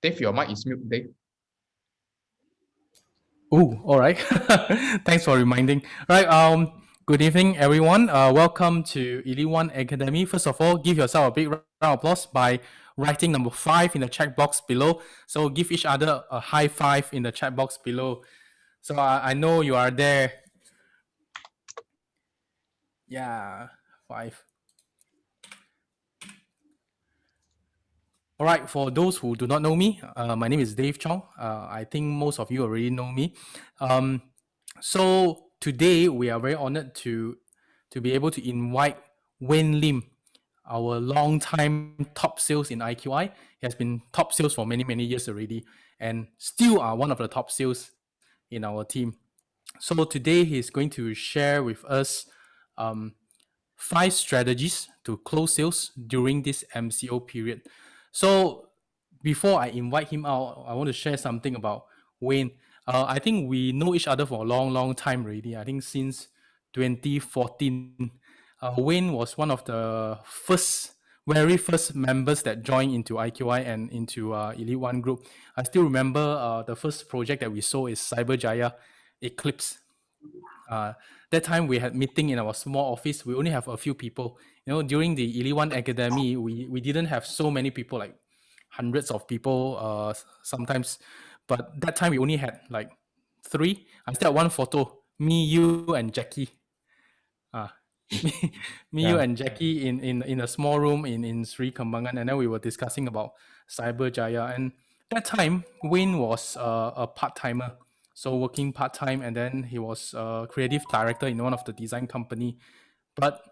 Dave, your mic is mute, Dave. Oh, all right. Thanks for reminding. Right. Good evening, everyone. Welcome to Elite One Academy. First of all, give yourself a big round of applause by writing number 5 in the chat box below. So give each other a high five in the chat box below. So I know you are there. Yeah, 5. All right. For those who do not know me, my name is Dave Chong. I think most of you already know me. Um, so today we are very honored to be able to invite Wayne Lim, our long-time top sales in IQI. He has been top sales for many years already, and still are one of the top sales in our team. So today he's going to share with us um, 5 strategies to close sales during this MCO period. So before I invite him out, I want to share something about Wayne. I think we know each other for a long time already. I think since 2014. Wayne was one of the very first members that joined into IQI and into Elite One Group. I still remember the first project that we saw is Cyberjaya Eclipse. Uh, that time we had meeting in our small office. We only have a few people. During the Elite One Academy, we didn't have so many people, like hundreds of people sometimes. But that time we only had like 3. I still have one photo, me, you, and Jackie. Uh, me, you, Yeah. and Jackie in a small room in Sri Kembangan, and then we were discussing about Cyberjaya. And that time, Wayne was a part timer, so working part time, and then he was a creative director in one of the design company. But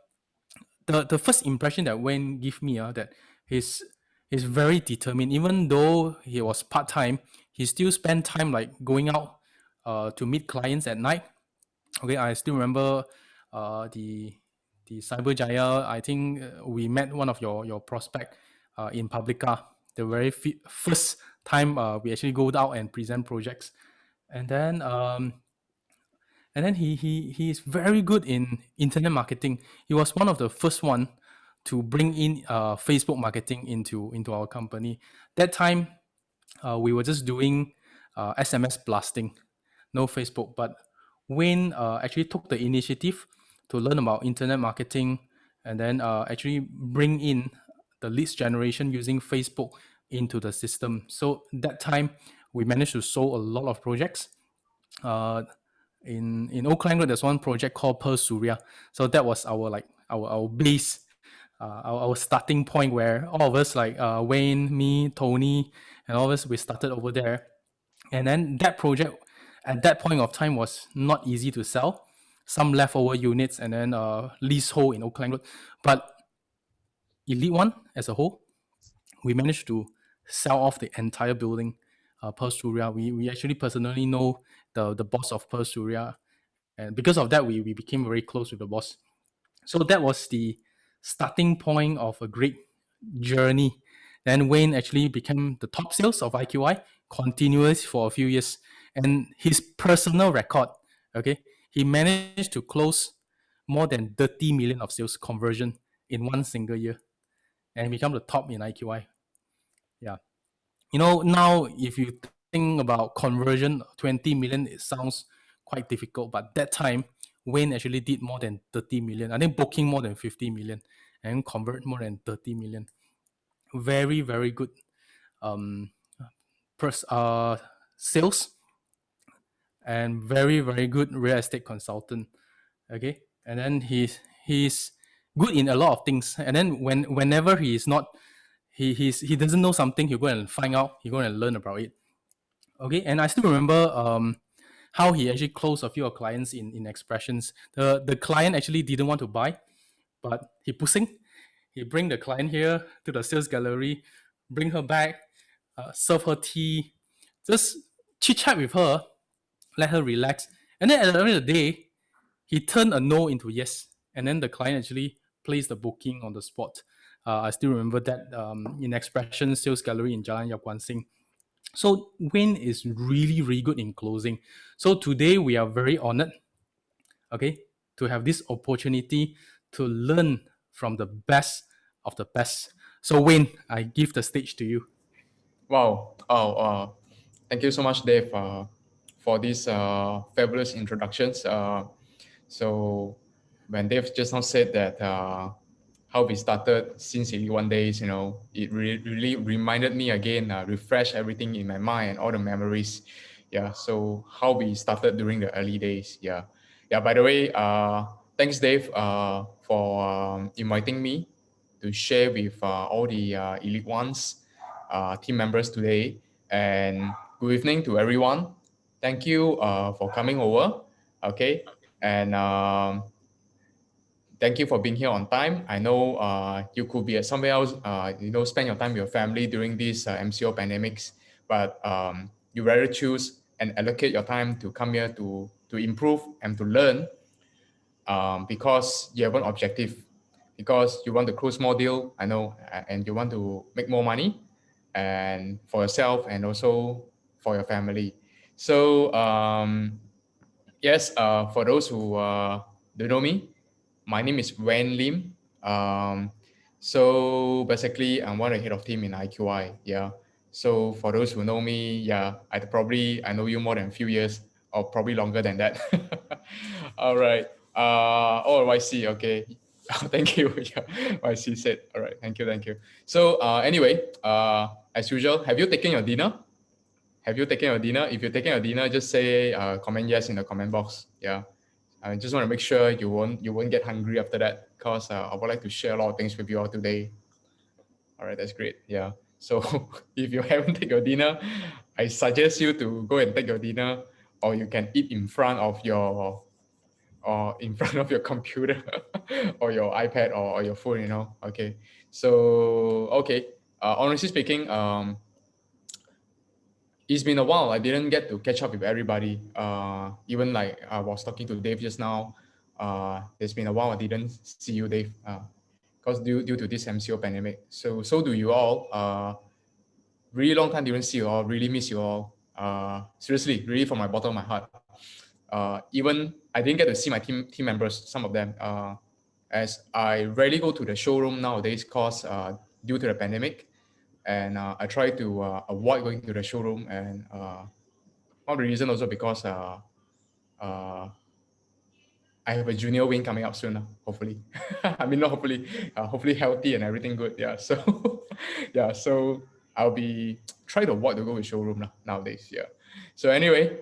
the first impression that Wayne gave me, that he's very determined. Even though he was part time, he still spent time like going out to meet clients at night. Okay, I still remember the Cyberjaya. I think we met one of your prospect in Publica. The very first time we actually go out and present projects, and then he is very good in internet marketing. He was one of the first one to bring in Facebook marketing into our company. That time we were just doing SMS blasting, no Facebook. But Wayne actually took the initiative to learn about internet marketing, and then actually bring in the leads generation using Facebook into the system. So that time we managed to solve a lot of projects. Uh, in Oak Road, there's one project called Pearl Surya. So that was our base, our starting point, where all of us, like Wayne, me, Tony, and all of us, we started over there. And then that project at that point of time was not easy to sell. Some leftover units, and then leasehold in Oakland Road. But Elite One as a whole, we managed to sell off the entire building. Pearl Surya, we actually personally know the boss of Pearl Surya, and because of that, we became very close with the boss. So that was the starting point of a great journey. Then Wayne actually became the top sales of IQI, continuous for a few years. And his personal record, okay, he managed to close more than 30 million of sales conversion in one single year and become the top in IQI. Yeah. Now if you think about conversion, 20 million, it sounds quite difficult. But that time, Wayne actually did more than 30 million. I think booking more than 50 million and convert more than 30 million. Very good um, sales, and very good real estate consultant. Okay, and then he's good in a lot of things. And then whenever he is not, he doesn't know something, he'll go and find out. He'll go and learn about it. Okay, and I still remember how he actually closed a few of clients in expressions. The client actually didn't want to buy, but he pushing. He bring the client here to the sales gallery, bring her back, serve her tea, just chit chat with her, let her relax. And then at the end of the day, he turned a no into yes. And then the client actually placed the booking on the spot. I still remember that in Expression Sales Gallery in Jalan Yakuan Sing. So Wayne is really good in closing. So today we are very honored, okay, to have this opportunity to learn from the best of the best. So Wayne, I give the stage to you. Wow. Oh, thank you so much, Dave, for these fabulous introductions. So, when Dave just now said that how we started since 81 days, it really reminded me again, refresh everything in my mind and all the memories. Yeah. So, how we started during the early days. Yeah. Yeah. By the way, thanks, Dave, for inviting me to share with all the elite ones team members today. And good evening to everyone. Thank you for coming over. Okay. And thank you for being here on time. I know you could be at somewhere else, spend your time with your family during these MCO pandemics, but you rather choose and allocate your time to come here to improve and to learn because you have an objective, because you want to close more deal, I know, and you want to make more money, and for yourself and also for your family. So yes, for those who don't know me, my name is Wen Lim. So basically, I'm one of the head of team in IQI. Yeah. So for those who know me, yeah, I know you more than a few years or probably longer than that. All right. Oh, I see. Okay. Thank you. Yeah, I see. Said. All right. Thank you. Thank you. So anyway, as usual, have you taken your dinner? Have you taken your dinner? If you're taking your dinner, just say comment yes in the comment box. Yeah. I just want to make sure you won't get hungry after that because I would like to share a lot of things with you all today. All right, that's great. Yeah. So if you haven't taken your dinner, I suggest you to go and take your dinner, or you can eat in front of your or in front of your computer or your iPad or your phone. Okay. So okay. Honestly speaking, it's been a while. I didn't get to catch up with everybody. Even like I was talking to Dave just now. It's been a while. I didn't see you, Dave, because due to this MCO pandemic. So do you all. Really long time didn't see you all. Really miss you all. Seriously, really from my bottom of my heart. Even I didn't get to see my team members. Some of them. As I rarely go to the showroom nowadays, cause due to the pandemic, and I try to avoid going to the showroom and. One of the reason also because uh, I have a junior wing coming up soon, hopefully. I mean, not hopefully, hopefully healthy and everything good. Yeah. So, yeah. So I'll be try to avoid to go to showroom nowadays. Yeah. So anyway,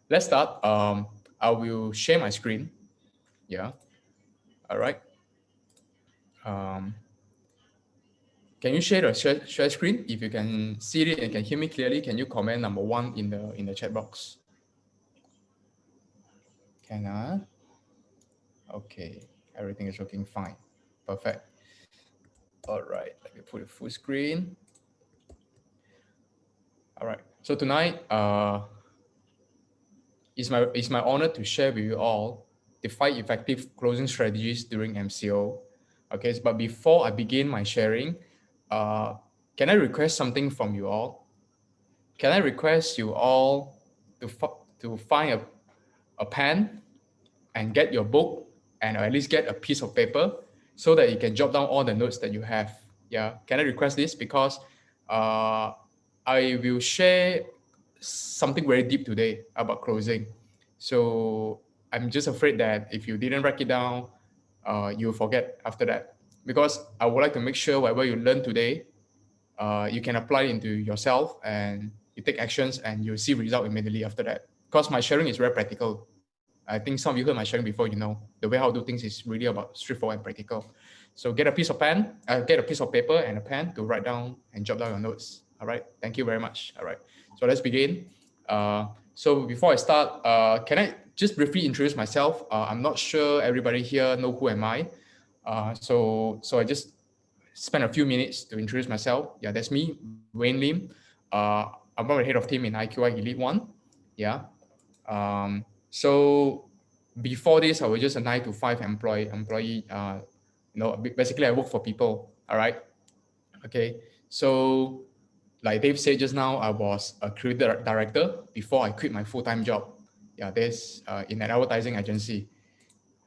let's start. I will share my screen. Yeah. All right. Um, can you share the share screen? If you can see it and can hear me clearly, can you comment number one in the chat box? Can I? Okay, everything is looking fine. Perfect. All right, let me put it full screen. All right. So tonight, it's my honor to share with you all the 5 effective closing strategies during MCO. Okay, but before I begin my sharing, uh, can I request something from you all? Can I request you all to find a pen and get your book and at least get a piece of paper so that you can jot down all the notes that you have. Yeah, can I request this? Because uh, I will share something very deep today about closing. So I'm just afraid that if you didn't write it down, you'll forget after that. Because I would like to make sure whatever you learn today, you can apply it into yourself and you take actions and you see result immediately after that. Because my sharing is very practical. I think some of you heard my sharing before, the way how I do things is really about straightforward and practical. So get a piece of paper and a pen to write down and jot down your notes. All right. Thank you very much. All right. So let's begin. So before I start, can I just briefly introduce myself? I'm not sure everybody here know who am I. So I just spend a few minutes to introduce myself. Yeah, that's me, Wayne Lim. I'm one of the head of team in IQI Elite One. Yeah. So before this, I was just a 9 to 5 employee. Basically I work for people. All right. Okay. So like Dave said just now, I was a creative director before I quit my full-time job. Yeah, this in an advertising agency.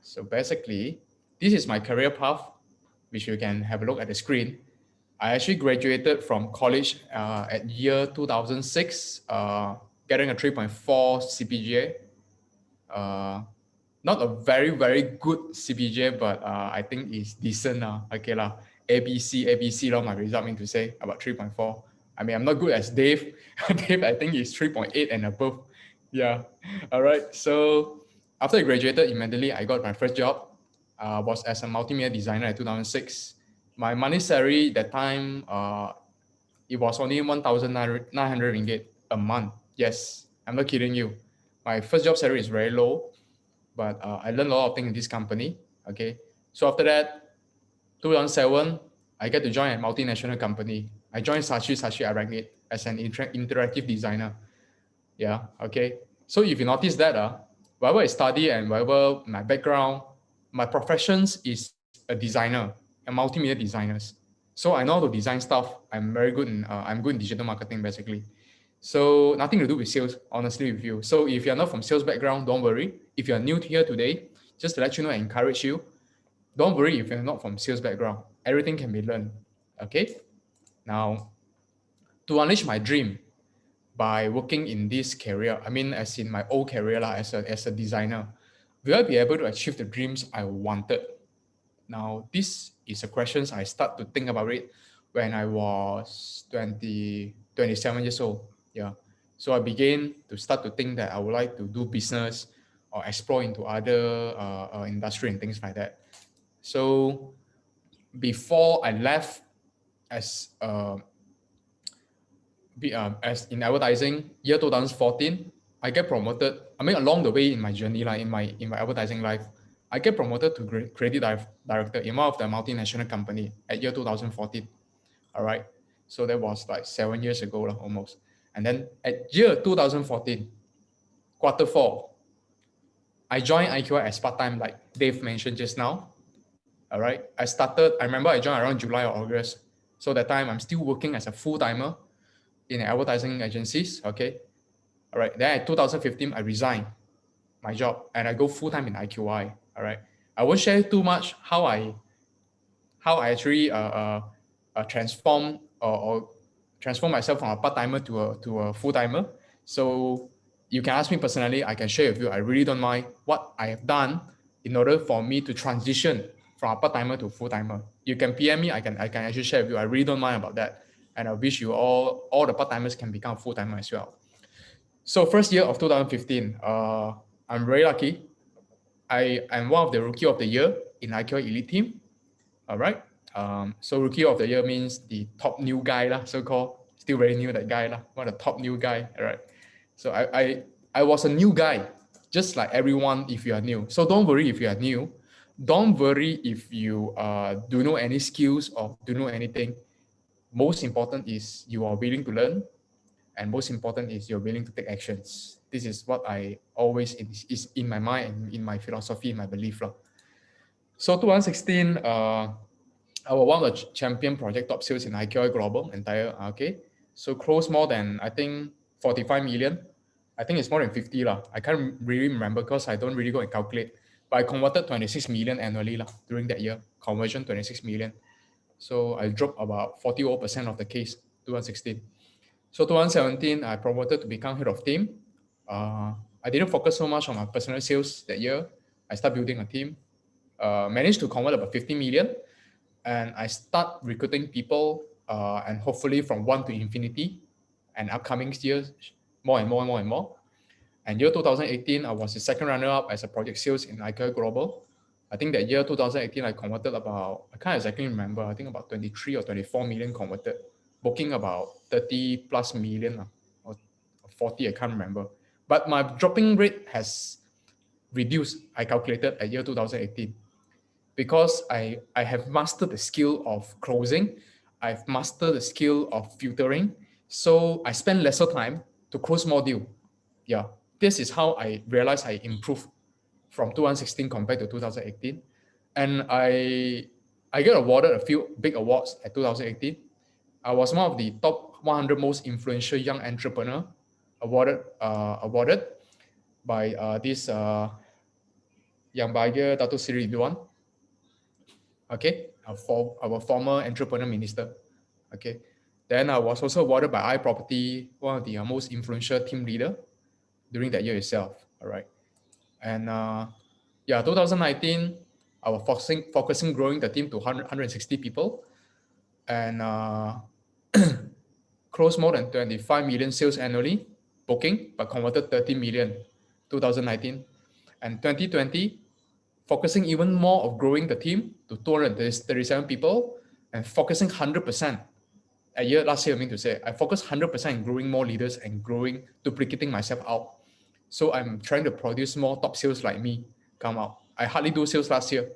So basically, this is my career path, which you can have a look at the screen. I actually graduated from college at year 2006, getting a 3.4 CPGA. Uh, Not a very, very good CPGA, but I think it's decent. Okay, lah. ABC lah, my result mean to say, about 3.4. I mean, I'm not good as Dave. Dave, I think he's 3.8 and above. Yeah. All right. So after I graduated, immediately I got my first job. Was as a multimedia designer in 2006. My money salary that time, it was only 1,900 ringgit a month. Yes, I'm not kidding you. My first job salary is very low, but I learned a lot of things in this company. Okay, so after that, 2007, I get to join a multinational company. I joined Sashi Arachnid as an interactive designer. Yeah, okay. So if you notice that, whatever I study and whatever my background, my professions is a designer, a multimedia designers. So I know how to design stuff. I'm good in digital marketing basically. So nothing to do with sales, honestly with you. So if you're not from sales background, don't worry. If you're new here today, just to let you know and encourage you, don't worry if you're not from sales background. Everything can be learned. Okay. Now, to unleash my dream by working in this career, I mean, as in my old career as a designer, will I be able to achieve the dreams I wanted? Now, this is a question I start to think about it when I was 27 years old. Yeah. So I began to start to think that I would like to do business or explore into other industry and things like that. So before I left as as in advertising, year 2014, I get promoted. I mean, along the way in my journey, like in my advertising life, I get promoted to creative director in one of the multinational company at year 2014. All right, so that was like 7 years ago, almost. And then at year 2014, quarter four, I joined IQI as part time, like Dave mentioned just now. All right, I remember I joined around July or August. So that time I'm still working as a full timer in advertising agencies. Okay, all right. Then in 2015, I resigned my job and I go full time in IQI. All right. I won't share too much how I actually transform or transform myself from a part timer to a full timer. So you can ask me personally. I can share with you. I really don't mind what I have done in order for me to transition from a part timer to full timer. You can PM me. I can actually share with you. I really don't mind about that. And I wish you all the part timers can become full timer as well. So first year of 2015, I'm very lucky. I am one of the rookie of the year in IQL Elite team. All right. So rookie of the year means the top new guy lah, so called. Still very new that guy lah. One of the top new guy. All right. So I was a new guy, just like everyone if you are new. So don't worry if you are new. Don't worry if you do know any skills or do know anything. Most important is you are willing to learn, and most important is you're willing to take actions. This is what I always is in my mind and in my philosophy, my belief lah. So 2016, I was one of the champion project top sales in IQI Global entire. Okay, so close more than I think 45 million. I think it's more than 50 lah. I can't really remember because I don't really go and calculate. But I converted 26 million annually lah during that year. Conversion 26 million. So I dropped about 40% of the case 2016. So 2017, I promoted to become head of team. I didn't focus so much on my personal sales that year. I started building a team, managed to convert about 50 million, and I start recruiting people, and hopefully from one to infinity, and upcoming years, more and more and more and more. And year 2018, I was the second runner-up as a project sales in IKEA Global. I think that year 2018, I converted about, I can't exactly remember, I think about 23 or 24 million converted, booking about 30 plus million or 40, I can't remember. But my dropping rate has reduced, I calculated at year 2018, because I have mastered the skill of closing. I've mastered the skill of filtering. So I spend lesser time to close more deal. Yeah, this is how I realized I improved from 2016 compared to 2018. And I get awarded a few big awards at 2018. I was one of the top 100 most influential young entrepreneur awarded by this Yang Bahagia Dato Sri Ridwan. Okay, our former entrepreneur minister. Okay. Then I was also awarded by iProperty, one of the most influential team leader during that year itself. All right. And yeah, 2019, I was focusing growing the team to 160 people, and closed more than 25 million sales annually, booking, but converted 30 million 2019. And 2020, focusing even more of growing the team to 237 people and focusing 100%. Last year, I mean to say, I focused 100% in growing more leaders and growing, duplicating myself out. So I'm trying to produce more top sales like me come out. I hardly do sales last year,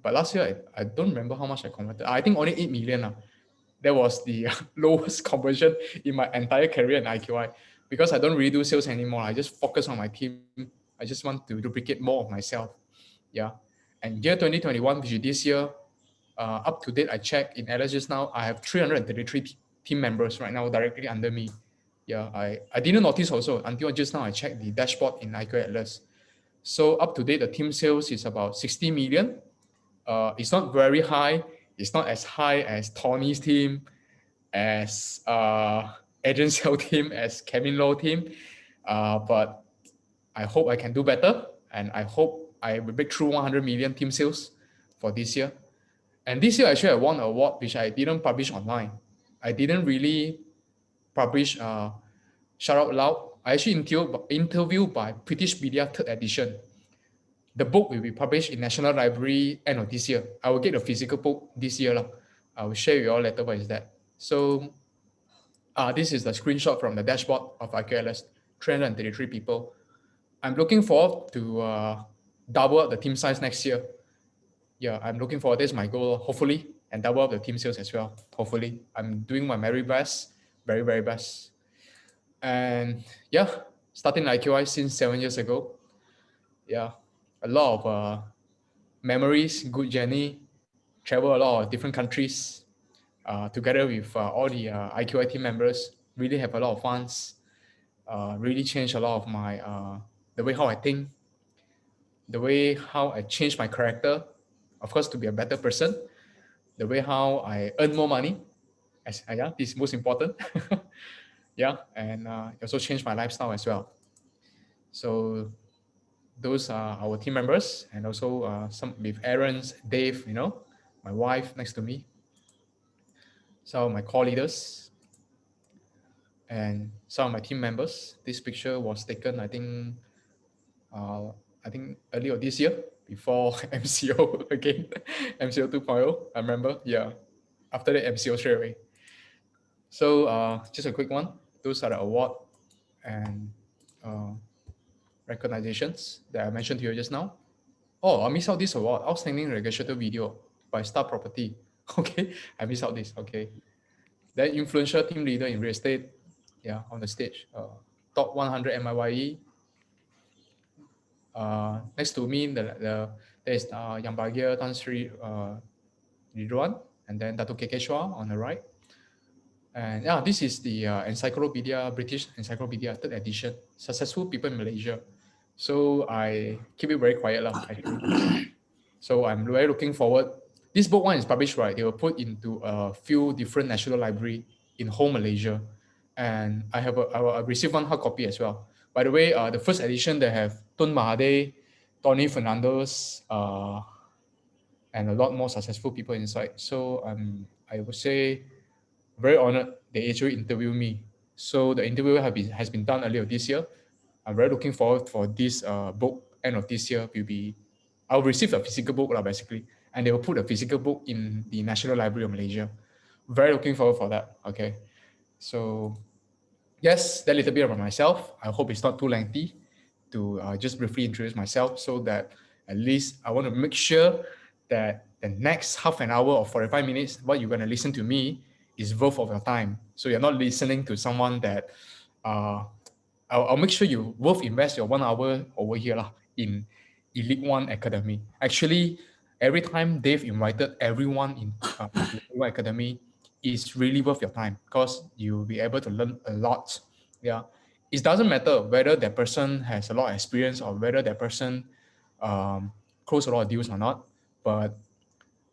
but last year I don't remember how much I converted. I think only 8 million. That was the lowest conversion in my entire career in IQI because I don't really do sales anymore. I just focus on my team. I just want to duplicate more of myself. Yeah. And year 2021, which is this year, up to date, I checked in Atlas just now, I have 333 team members right now directly under me. Yeah, I didn't notice also until just now I checked the dashboard in IQI Atlas. So up to date, the team sales is about 60 million. It's not very high. It's not as high as Tony's team, as Adrian Sale team, as Kevin Lowe team. But I hope I can do better, and I hope I will break through 100 million team sales for this year. And this year, actually, I won an award which I didn't publish online. I didn't really publish shout out loud. I actually interviewed by British Media third edition. The book will be published in National Library end of this year. I will get a physical book this year. Lah. I will share with you all later what is that. So this is the screenshot from the dashboard of IQLS, 333 people. I'm looking forward to double up the team size next year. Yeah, I'm looking forward. This is my goal, hopefully, and double up the team sales as well. Hopefully, I'm doing my very best, very, very best. And yeah, starting IQI since 7 years ago. Yeah, a lot of memories, good journey, travel a lot of different countries together with all the IQI team members. Really have a lot of fun. Really changed a lot of my the way how I think, the way how I change my character, of course, to be a better person, the way how I earn more money. As yeah, this is most important. Yeah, and it also changed my lifestyle as well. So those are our team members, and also some with Aaron's, Dave, my wife next to me, some of my core leaders, and some of my team members. This picture was taken, uh, I think earlier this year before MCO again, MCO 2.0. I remember, yeah. After the MCO straight away. So just a quick one. Those are the award and uh, recognitions that I mentioned to you just now. Oh, I missed out this award, outstanding negotiator video by Star Property. Okay, I missed out this. Okay, then influential team leader in real estate. Yeah, on the stage. Top 100 MIYE. Next to me, there's Yang Bahagia Tan Sri Ridwan, and then Dato K. Shua on the right. And yeah, this is the encyclopedia, British Encyclopedia, third edition, Successful People in Malaysia. So I keep it very quiet lah, actually. So I'm very looking forward. This book one is published, right? They were put into a few different national library in whole Malaysia. And I received one hard copy as well. By the way, the first edition, they have Tun Mahade, Tony Fernandez, and a lot more successful people inside. So I would say very honored they actually interviewed me. So the interview has been done earlier this year. I'm very looking forward for this book end of this year will be I'll receive a physical book basically, and they will put a physical book in the National Library of Malaysia. Very looking forward for that. Okay, so yes, that little bit about myself. I hope it's not too lengthy to just briefly introduce myself so that at least I want to make sure that the next half an hour or 45 minutes, what you're going to listen to me is worth of your time. So you're not listening to someone that uh, I'll make sure you both invest your 1 hour over here lah, in Elite One Academy. Actually, every time Dave invited everyone in Elite One Academy, is really worth your time because you'll be able to learn a lot. Yeah, it doesn't matter whether that person has a lot of experience or whether that person close a lot of deals or not, but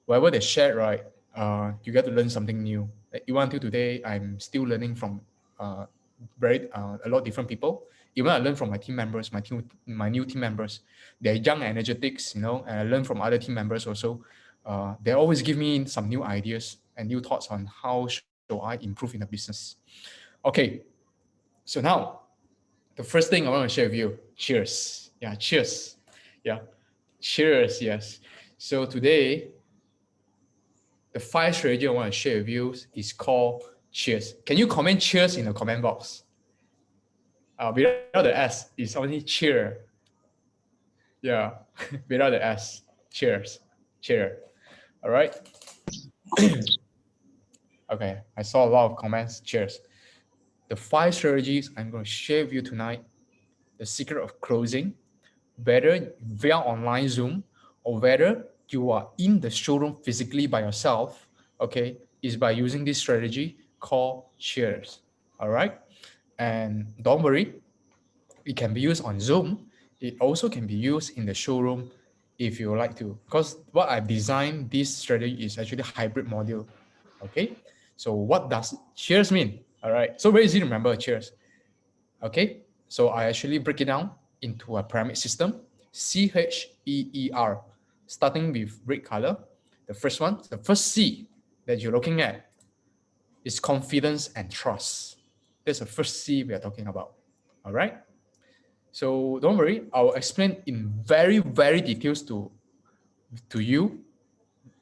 whatever they shared, right? you get to learn something new. Like, even until today, I'm still learning from uh, a lot of different people. Even I learn from my team members, my new team members. They're young, energetics, and I learn from other team members also. They always give me some new ideas and new thoughts on how should I improve in the business. Okay, so now the first thing I want to share with you. Cheers. Yeah, cheers. Yeah, cheers. Yes. So today the five strategy I want to share with you is called cheers. Can you comment cheers in the comment box? Without the S, it's only cheer. Yeah, without the S. Cheers. Cheer. All right. Okay, I saw a lot of comments. Cheers. The five strategies I'm going to share with you tonight. The secret of closing, whether via online Zoom or whether you are in the showroom physically by yourself, okay, is by using this strategy called cheers. All right. And don't worry, it can be used on Zoom. It also can be used in the showroom if you like to. Because what I've designed this strategy is actually hybrid module. Okay. So what does cheers mean? All right. So very easy to remember cheers. Okay. So I actually break it down into a pyramid system. CHEER, starting with red color. The first one, the first C that you're looking at is confidence and trust. That's the first C we are talking about. All right. So don't worry, I'll explain in very, very details to you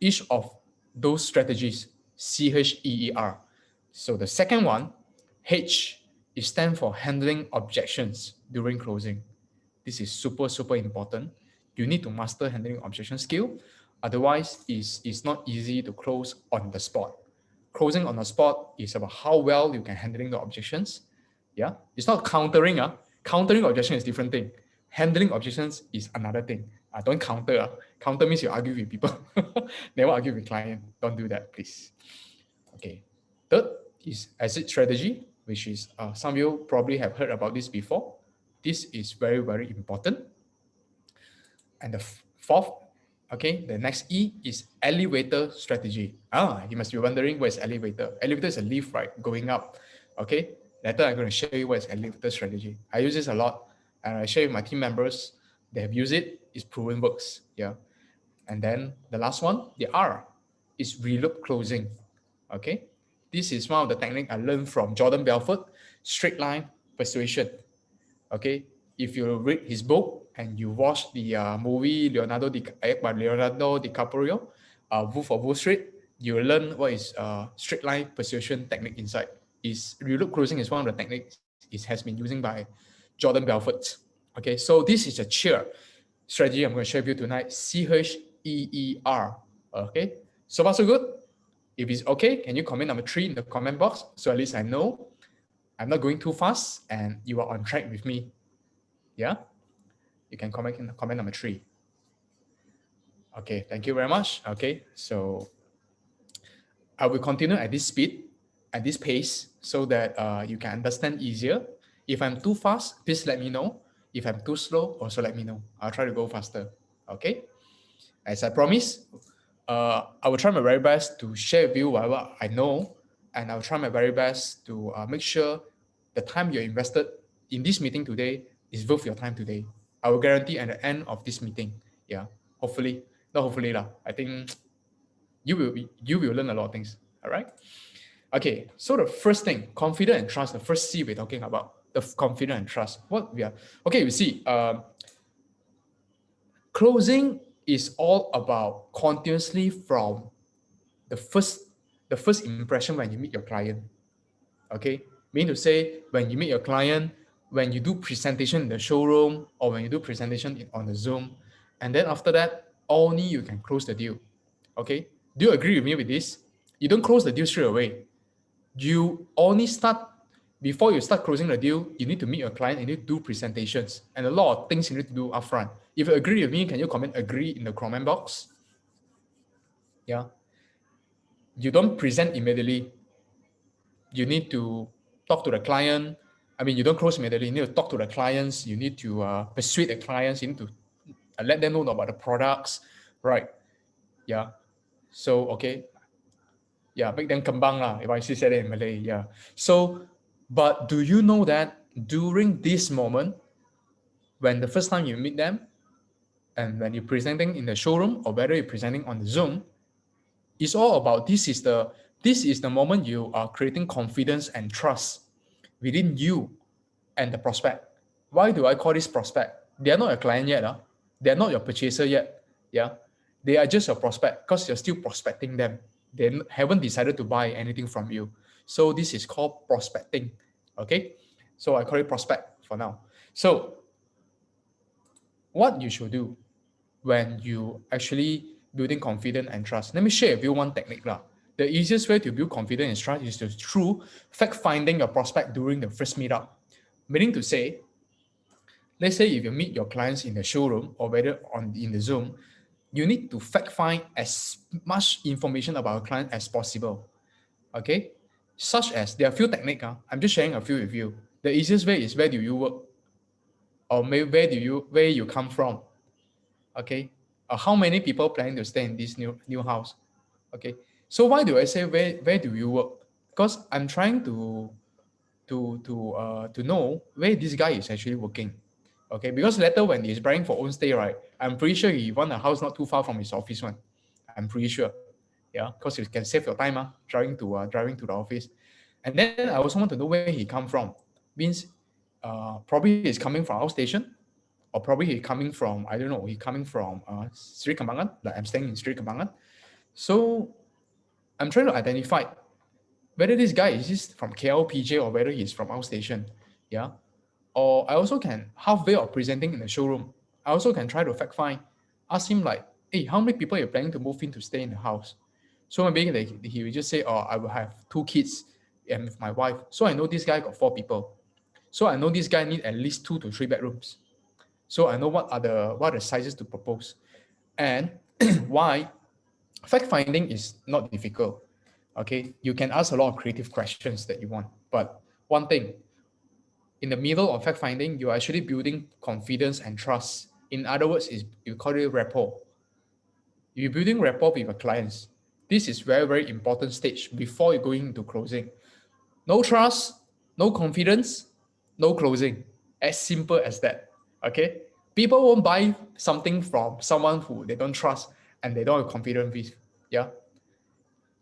each of those strategies, CHEER. So the second one, H, is stand for handling objections during closing. This is super, super important. You need to master handling objection skill. Otherwise, it's not easy to close on the spot. Closing on the spot is about how well you can handling the objections. Yeah, it's not countering. Countering objection is different thing. Handling objections is another thing. Don't counter. Counter means you argue with people. Never argue with client. Don't do that, please. Okay. Third is exit strategy, which is some of you probably have heard about this before. This is very, very important. And the fourth, okay, the next E is elevator strategy. You must be wondering what is elevator. Elevator is a lift, right, going up. Okay, later I'm going to show you what is elevator strategy. I use this a lot, and I share with my team members. They have used it. It's proven works. Yeah. And then the last one, the R, is reloop closing. Okay, this is one of the technique I learned from Jordan Belfort, straight line persuasion. Okay, if you read his book and you watch the movie by Leonardo DiCaprio, Wolf of Wall Street, you learn what is straight line persuasion technique inside. Is reloop closing is one of the techniques it has been using by Jordan Belfort. Okay, so this is a cheer strategy I'm going to share with you tonight. CHEER. Okay, so far so good. If it's okay, can you comment number 3 in the comment box so at least I know I'm not going too fast and you are on track with me. Yeah, you can comment in comment number 3. Okay, thank you very much. Okay, so I will continue at this speed, at this pace, so that you can understand easier. If I'm too fast, please let me know. If I'm too slow, also let me know. I'll try to go faster. Okay, as I promised, I will try my very best to share with you whatever I know, and I'll try my very best to make sure the time you're invested in this meeting today is worth your time today. I will guarantee at the end of this meeting, yeah, hopefully, not hopefully lah. I think you will learn a lot of things. All right. Okay. So the first thing, confidence and trust. The first C we're talking about the confidence and trust. What we are okay. You see, closing is all about continuously from the first the first impression when you meet your client. Okay, meaning to say when you meet your client, when you do presentation in the showroom or when you do presentation on the Zoom, and then after that only you can close the deal. Okay, do you agree with me with this? You don't close the deal straight away. You only start before you start closing the deal. You need to meet your client and you need to do presentations and a lot of things you need to do upfront. If you agree with me, can you comment agree in the comment box? Yeah, you don't present immediately. You need to talk to the client. I mean, you don't close immediately. You need to talk to the clients. You need to persuade the clients. You need to let them know about the products, right? Yeah. So okay. Yeah, make them kembang lah, if I see said it in Malay. Yeah. So, but do you know that during this moment, when the first time you meet them, and when you're presenting in the showroom or whether you're presenting on the Zoom, it's all about this is the moment you are creating confidence and trust within you and the prospect. Why do I call this prospect? They are not your client yet. They are not your purchaser yet. Yeah. They are just your prospect because you're still prospecting them. They haven't decided to buy anything from you. So this is called prospecting. Okay. So I call it prospect for now. So what you should do when you actually building confidence and trust. Let me share with you one technique lah. The easiest way to build confidence and trust is through fact finding your prospect during the first meetup. Meaning to say, let's say if you meet your clients in the showroom or whether on in the Zoom, you need to fact find as much information about your client as possible. Okay, such as there are a few techniques. I'm just sharing a few with you. The easiest way is where do you work, or maybe where you come from. Okay, how many people planning to stay in this new house? Okay, so why do I say where do you work? Because I'm trying to know where this guy is actually working. Okay, because later when he's buying for own stay, right, I'm pretty sure he want a house not too far from his office one. I'm pretty sure. Yeah, because you can save your time, driving to the office. And then I also want to know where he come from. Means probably he's coming from our station, or probably he's coming from, I don't know, he's coming from Sri Kembangan, like I'm staying in Sri Kembangan. So I'm trying to identify whether this guy is just from KLPJ or whether he's from outstation. Yeah. Or I also can halfway of presenting in the showroom. I also can try to fact find, ask him like, hey, how many people are you planning to move in to stay in the house? So maybe he will just say, oh, I will have 2 kids and with my wife. So I know this guy got 4 people. So I know this guy need at least 2 to 3 bedrooms. So I know what are the sizes to propose. And why fact finding is not difficult. Okay, you can ask a lot of creative questions that you want, but one thing, in the middle of fact finding, you're actually building confidence and trust. In other words, is you call it rapport. You're building rapport with your clients. This is very, very important stage before you going into closing. No trust, no confidence, no closing. As simple as that. Okay? People won't buy something from someone who they don't trust and they don't have confidence with. Yeah.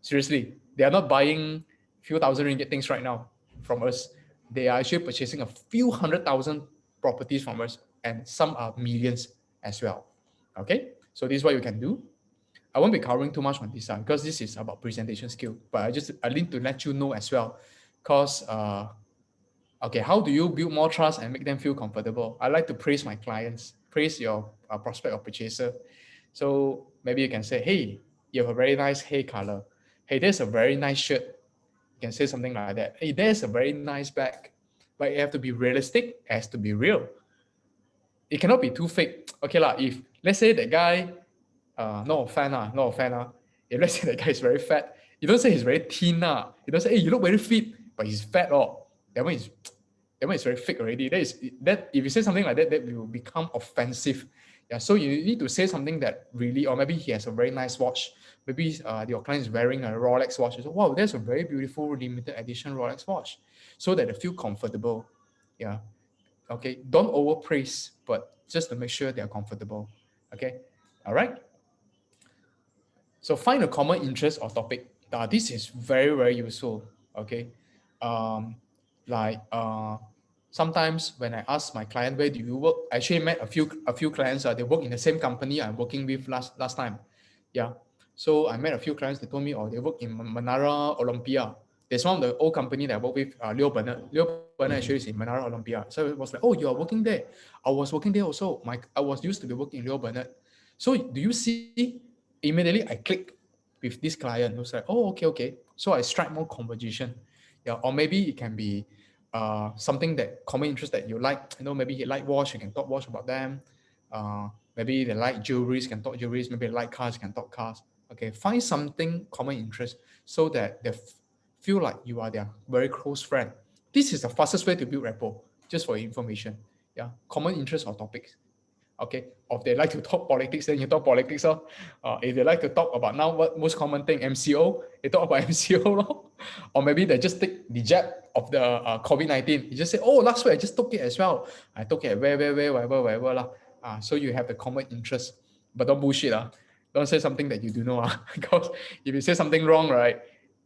Seriously, they are not buying few thousand ringgit things right now from us. They are actually purchasing a few 100,000 properties from us, and some are millions as well. Okay, so this is what you can do. I won't be covering too much on this because this is about presentation skill, but I need to let you know as well, because okay, how do you build more trust and make them feel comfortable? I like to praise my clients, praise your prospect or purchaser. So maybe you can say, hey, you have a very nice hair color. Hey, there's a very nice shirt. You can say something like that. Hey, there's a very nice bag. But it have to be realistic, it has to be real. It cannot be too fake. Okay, lah. If let's say that guy, no offense, if let's say that guy is very fat, you don't say he's very thin, you don't say, hey, you look very fit, but he's fat, that one is that one is very fake already. That if you say something like that, that will become offensive. Yeah, so you need to say something that really, or maybe he has a very nice watch. Maybe your client is wearing a Rolex watch. So, wow, that's a very beautiful limited edition Rolex watch, so that they feel comfortable. Yeah. Okay. Don't overpraise, but just to make sure they are comfortable. Okay. All right. So find a common interest or topic. This is very, very useful. Okay. Um, like sometimes when I ask my client, where do you work? I actually met a few clients. They work in the same company I'm working with last time. Yeah. So I met a few clients. They told me, oh, they work in Menara Olympia. There's one of the old company that I work with, Leo Bernard. Leo Bernard actually is in Menara Olympia. So it was like, oh, you are working there. I was working there also. I was used to be working in Leo Bernard. So do you see? Immediately I click with this client who's like, oh, okay, okay. So I strike more conversation. Yeah, or maybe it can be something that common interest that you like. Maybe he like watch, you can talk watch about them. Maybe they like jewelries, can talk jewelries. Maybe they like cars, can talk cars. Okay, find something common interest so that they feel like you are their very close friend. This is the fastest way to build rapport, just for your information. Yeah, common interest or topics. Okay, or if they like to talk politics, then you talk politics. If they like to talk about now what most common thing, MCO, you talk about MCO. Or maybe they just take the jab of the COVID-19. You just say, oh, last week I just took it as well. I took it where, wherever. Lah. So you have the common interest. But don't bullshit. Don't say something that you do know. Because if you say something wrong, right,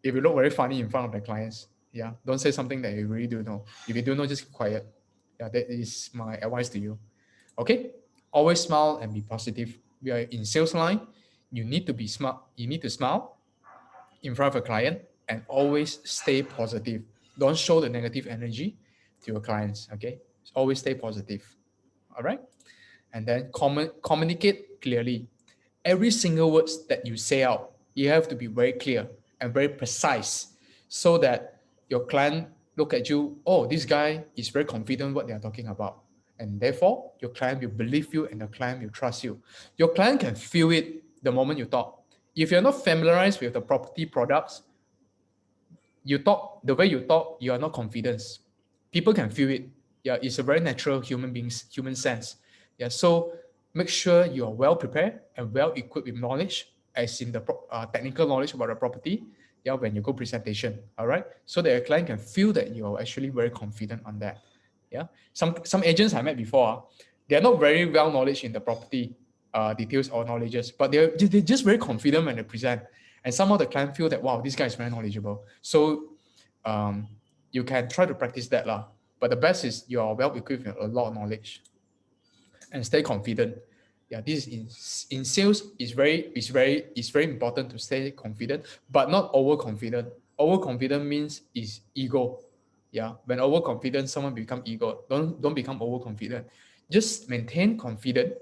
if you look very funny in front of the clients, yeah, don't say something that you really do know. If you do know, just keep quiet. Yeah, that is my advice to you. Okay, always smile and be positive. We are in sales line. You need to be smart. You need to smile in front of a client and always stay positive. Don't show the negative energy to your clients. Okay, always stay positive. All right, and then communicate clearly. Every single words that you say out, you have to be very clear and very precise, so that your client look at you. Oh, this guy is very confident what they are talking about, and therefore your client will believe you and the client will trust you. Your client can feel it the moment you talk. If you're not familiarized with the property products, you talk the way you talk, you are not confident. People can feel it. Yeah, it's a very natural human sense. Yeah, so make sure you are well prepared and well equipped with knowledge, as in the technical knowledge about the property. Yeah, when you go presentation, all right, so that your client can feel that you're actually very confident on that. Yeah, some agents I met before, they're not very well knowledge in the property details or knowledges, but they're just very confident when they present, and somehow the client feel that wow, this guy is very knowledgeable. So um, you can try to practice that lah. But the best is you are well equipped with a lot of knowledge and stay confident. Yeah, this is in sales is very important to stay confident, but not overconfident. Overconfident means is ego. Yeah, when overconfident, someone become ego. Don't become overconfident. Just maintain confident.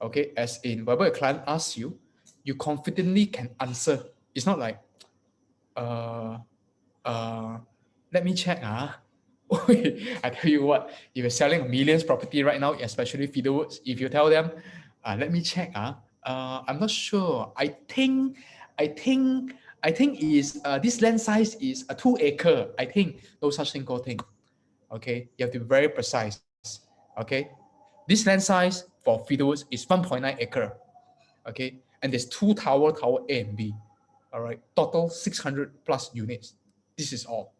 Okay, as in whatever a client asks you, you confidently can answer. It's not like uh uh, let me check. I tell you what, if you're selling a millions property right now, especially Fiddlewoods, if you tell them, let me check. I'm not sure. I think, I think is this land size is a 2 acre. I think no such thing called thing. Okay, you have to be very precise. Okay, this land size for Fiddlewoods is 1.9 acre. Okay, and there's tower A and B. All right, total 600 plus units. This is all.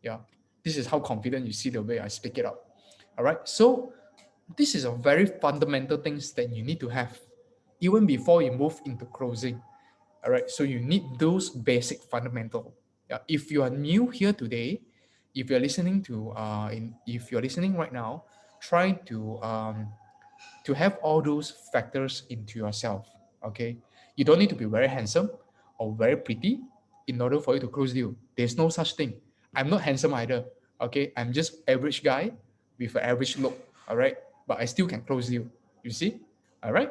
Yeah, this is how confident you see the way I speak it up. All right, so this is a very fundamental things that you need to have even before you move into closing. All right, so you need those basic fundamental. Yeah, if you are new here today, if you're listening to if you're listening right now, try to have all those factors into yourself. Okay, you don't need to be very handsome or very pretty in order for you to close deal. There's no such thing. I'm not handsome either. Okay, I'm just average guy with an average look. All right, but I still can close deal. You see? All right.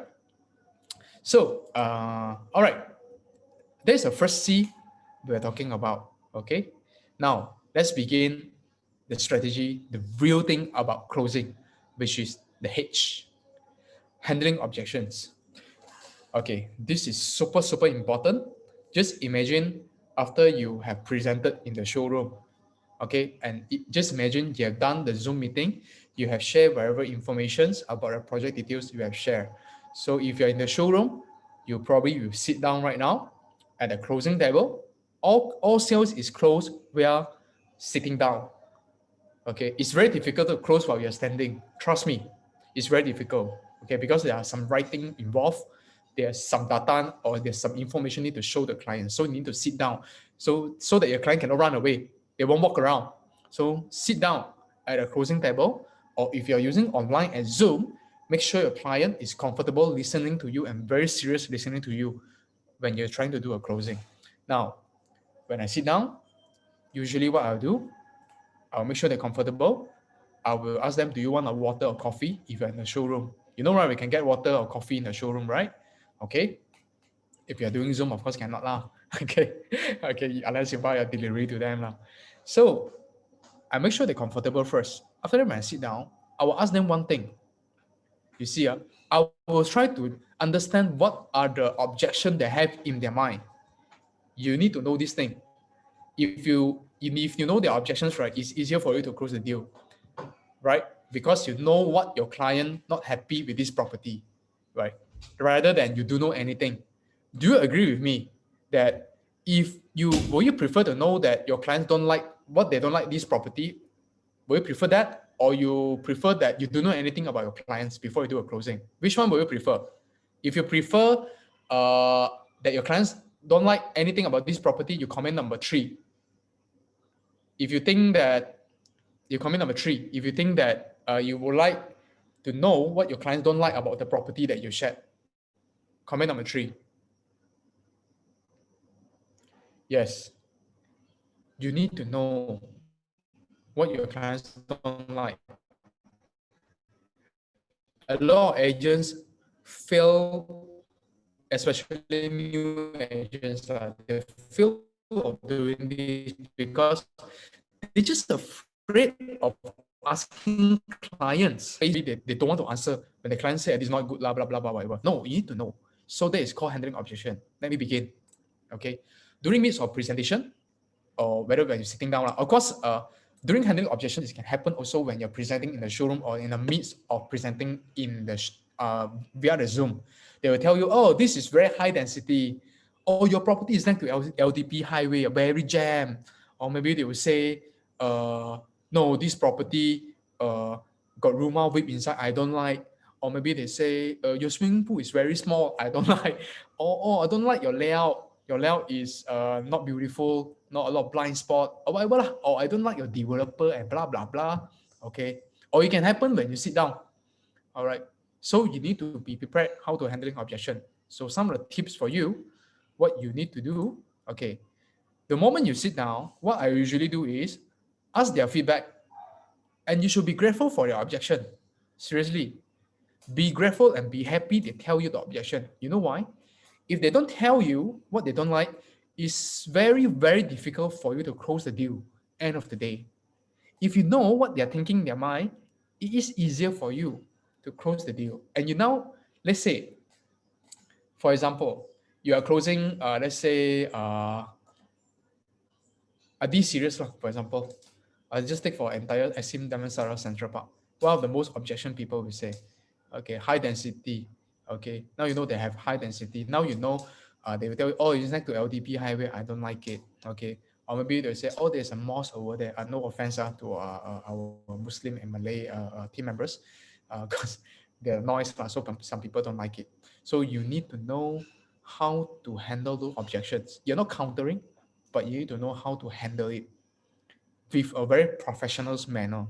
So all right, there's the first C we're talking about. Okay, now let's begin the strategy, the real thing about closing, which is the H, handling objections. Okay, this is super important. Just imagine after you have presented in the showroom, okay, and just imagine you have done the Zoom meeting, you have shared whatever informations about the project details you have shared. So if you're in the showroom, you probably will sit down right now at the closing table. All sales is closed via sitting down. Okay, it's very difficult to close while you're standing. Trust me, it's very difficult. Okay, because there are some writing involved, there's some data or there's some information need to show the client. So you need to sit down, so that your client cannot run away. They won't walk around. So sit down at a closing table, or if you're using online as Zoom, make sure your client is comfortable listening to you and very serious listening to you when you're trying to do a closing. Now, when I sit down, usually what I'll do, I'll make sure they're comfortable. I will ask them, do you want a water or coffee if you're in the showroom? You know, right? We can get water or coffee in the showroom, right? Okay. If you're doing Zoom, of course, cannot lah. Okay. Okay. Unless you buy a delivery to them lah. So I make sure they're comfortable first. After that, when I sit down, I will ask them one thing. You see, I will try to understand what are the objections they have in their mind. You need to know this thing. If you know their objections, right, it's easier for you to close the deal, right? because you know what your client not happy with this property, right? Rather than you do know anything. Do you agree with me that if you will you prefer to know that your clients don't like what they don't like this property? Will you prefer that, or you prefer that you don't know anything about your clients before you do a closing? Which one will you prefer? If you prefer that your clients don't like anything about this property, you comment number 3. If you think that you comment number 3, if you think that you would like to know what your clients don't like about the property that you shared, comment number 3. Yes, you need to know what your clients don't like. A lot of agents fail, especially new agents, they fail of doing this because they're just afraid of asking clients. Basically, they don't want to answer when the client say this is not good, blah, blah, blah, blah, whatever. No, you need to know. So that is called handling objection. Let me begin. Okay. During midst of presentation, or whether when you're sitting down. Of course, during handling objections, this can happen also when you're presenting in the showroom or in the midst of presenting in the via the Zoom. They will tell you, oh, this is very high density. Oh, your property is next to LDP highway, very jam. Or maybe they will say, no, this property got Ruma whip inside, I don't like. Or maybe they say, your swimming pool is very small, I don't like. Or I don't like your layout. Your layout is not beautiful, not a lot of blind spot, or whatever lah. Or I don't like your developer and blah blah blah. Okay. Or it can happen when you sit down. All right. So you need to be prepared how to handling objection. So some of the tips for you, what you need to do. Okay. The moment you sit down, what I usually do is ask their feedback, and you should be grateful for their objection. Seriously, be grateful and be happy they tell you the objection. You know why? If they don't tell you what they don't like, it's very, very difficult for you to close the deal end of the day. If you know what they're thinking in their mind, it is easier for you to close the deal. And you now, let's say, for example, you are closing, let's say, a D series, for example. I'll just take for entire Asim Damansara Central Park. One of the most objection people will say, okay, high density. Okay, now you know they have high density. Now you know they will tell you, oh, it's next to LDP highway, I don't like it. Okay, or maybe they'll say, oh, there's a mosque over there. No offense to our Muslim and Malay team members, because the noise, so some people don't like it. So you need to know how to handle those objections. You're not countering, but you need to know how to handle it with a very professional manner.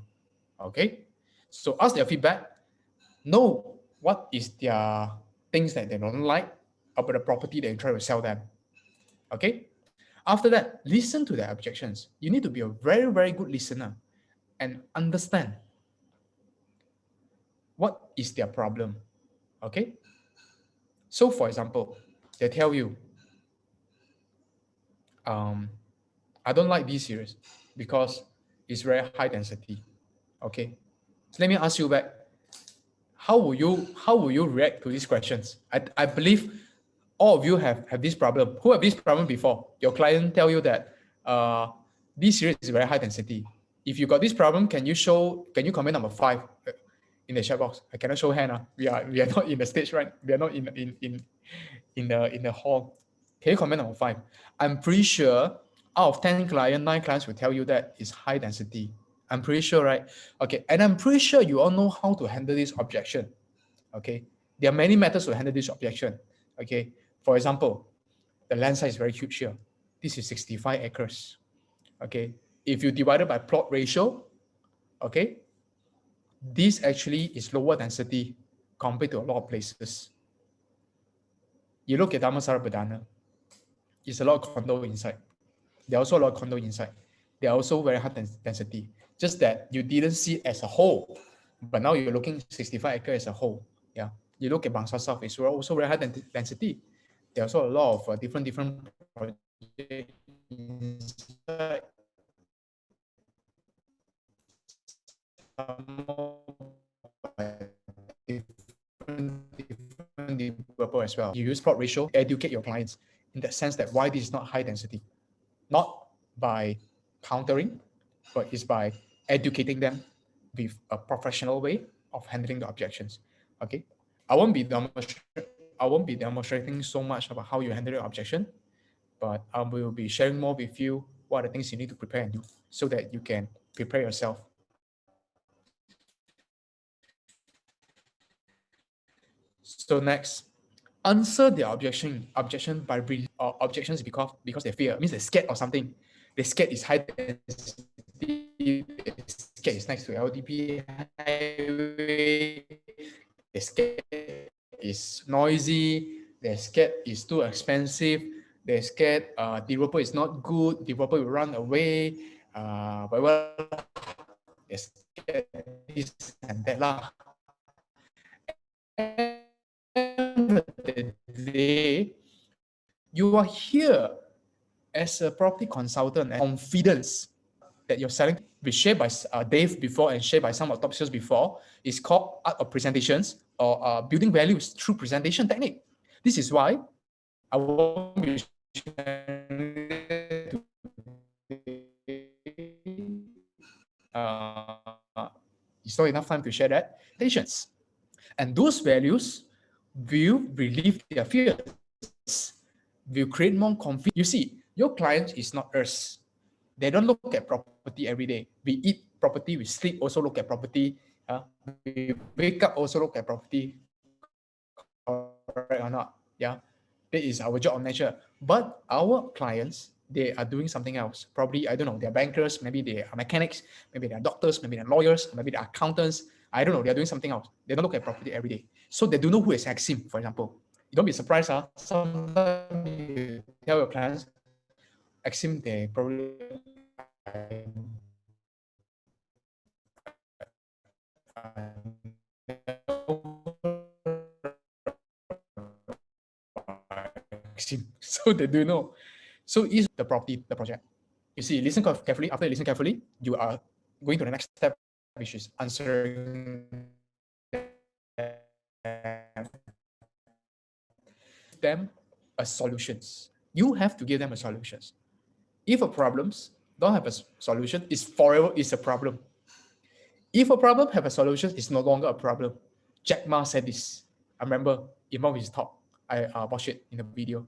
Okay, so ask their feedback, know what is their things that they don't like about the property they try to sell them. Okay, after that, listen to their objections. You need to be a very, very good listener and understand what is their problem. Okay, so for example, they tell you, I don't like this series because it's very high density. Okay, so let me ask you back, how will you react to these questions? I believe all of you have this problem. Who have this problem before? Your client tell you that this series is very high density. If you got this problem, can you comment number 5 in the chat box? I cannot show hand. We are not in the stage, right? We are not in the hall. Can you comment number 5? I'm pretty sure out of 10 clients, 9 clients will tell you that it's high density. I'm pretty sure, right? Okay, and I'm pretty sure you all know how to handle this objection. Okay, there are many methods to handle this objection. Okay, for example, the land size is very huge here. This is 65 acres. Okay, if you divide it by plot ratio, okay, this actually is lower density compared to a lot of places. You look at Damansara Perdana, it's a lot of condo inside. There are also a lot of condo inside. They are also very high density. Just that you didn't see it as a whole, but now you're looking 65 acres as a whole. Yeah. You look at Bangsa South, it's also very high density. There are also a lot of different projects inside. Different developer as well. You use plot ratio, educate your clients in that sense that why this is not high density. Not by countering, but it's by educating them with a professional way of handling the objections. Okay, I won't be demonstrating so much about how you handle your objection, but I will be sharing more with you what are the things you need to prepare and do so that you can prepare yourself. So next, answer the objection by objections because they fear. It means they're scared of something. They're scared is high density. They're scared is next to LDP highway. They're scared is noisy. They're scared is too expensive. They're scared developer is not good. Developer will run away. Whatever. They're scared this and that lah. The day you are here as a property consultant and confidence that you're selling, which shared by Dave before and shared by some of top sales before, is called art of presentations or building values through presentation technique. This is why I won't be sharing it's not enough time to share that. Patience. And those values will relieve their fears, will create more confidence. You see, your client is not us. They don't look at property every day. We eat property, we sleep, also look at property. We wake up, also look at property. Correct or not? Yeah. That is our job of nature. But our clients, they are doing something else. Probably, I don't know, they're bankers, maybe they are mechanics, maybe they're doctors, maybe they're lawyers, maybe they're accountants. I don't know, they're doing something else. They don't look at property every day. So they don't know who is Axim, for example. You don't be surprised, sometimes you tell your clients, Axim, they probably so they do know. So is the property, the project. You see, listen carefully. After you listen carefully, you are going to the next step, which is answering them a solutions. You have to give them a solutions. If a problems don't have a solution, it's forever is a problem. If a problem have a solution, it's no longer a problem. Jack Ma said this. I remember in one of his talk. I watched it in the video.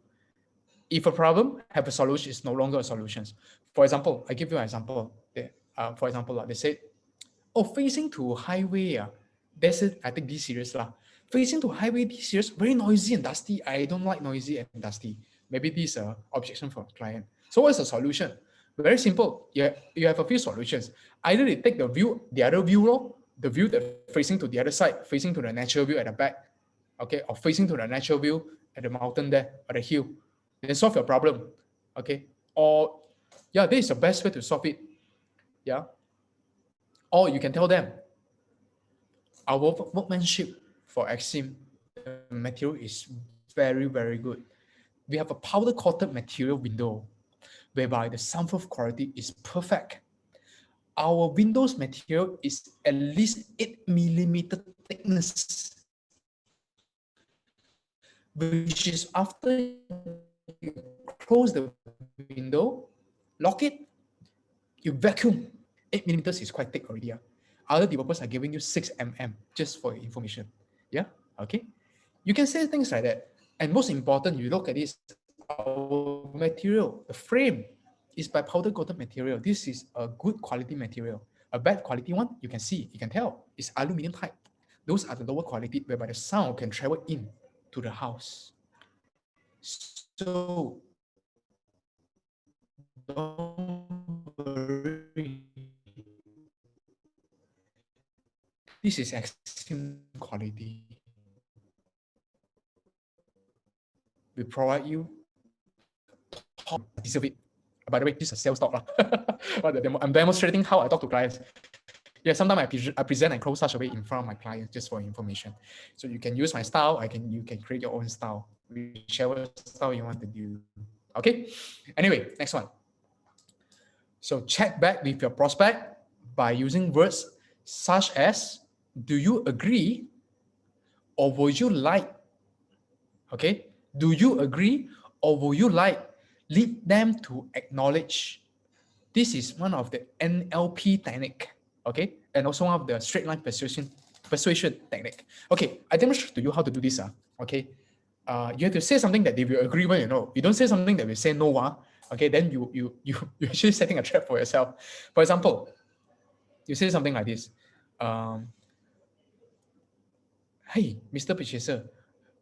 If a problem have a solution, it's no longer a solution. For example, I give you an example. For example, they said, oh, facing to highway, that's it. I take this serious lah. Facing to highway, this serious, very noisy and dusty. I don't like noisy and dusty. Maybe this is a objection from client. So what's the solution? Very simple. You have a few solutions. Either they take the other view, the view that facing to the other side, facing to the natural view at the back, okay, or facing to the natural view at the mountain there, or the hill, then solve your problem, okay? Or, yeah, this is the best way to solve it, yeah? Or you can tell them, our workmanship for Axim, the material is very, very good. We have a powder coated material window whereby the soundproof quality is perfect. Our windows material is at least 8mm thickness, which is after you close the window, lock it, you vacuum. 8mm is quite thick already. Other developers are giving you 6mm just for your information. Yeah, okay. You can say things like that. And most important, you look at this, our material, the frame is by powder coated material. This is a good quality material. A bad quality one, you can see, you can tell, it's aluminum type. Those are the lower quality whereby the sound can travel in to the house. So don't worry. This is extreme quality. We provide you top deserve it. By the way, this is a sales talk. I'm demonstrating how I talk to clients. Yeah, sometimes I present and close such a way in front of my clients just for information. So you can use my style. You can create your own style, whichever style you want to do. Okay. Anyway, next one. So check back with your prospect by using words such as, do you agree or would you like? Okay. Do you agree or would you like? Lead them to acknowledge. This is one of the NLP technique. okay, and also one of the straight line persuasion technique. Okay, I demonstrate to you how to do this. Okay, you have to say something that they will agree with. You don't say something that will say no. Okay, then you're actually setting a trap for yourself. For example, you say something like this. Um, Hey, Mr. Purchaser,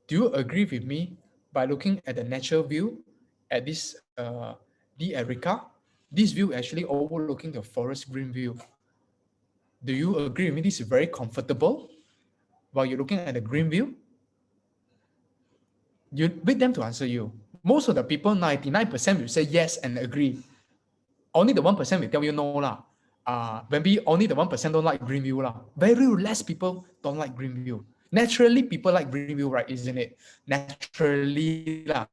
do you agree with me by looking at the natural view at this the Erica? This view actually overlooking the forest green view. Do you agree with me? This is very comfortable while you're looking at the green view. You wait them to answer you. Most of the people, 99% will say yes and agree. Only the 1% will tell you no lah. Maybe only the 1% don't like green view lah. Very less people don't like green view. Naturally, people like green view, right? Isn't it? Naturally lah,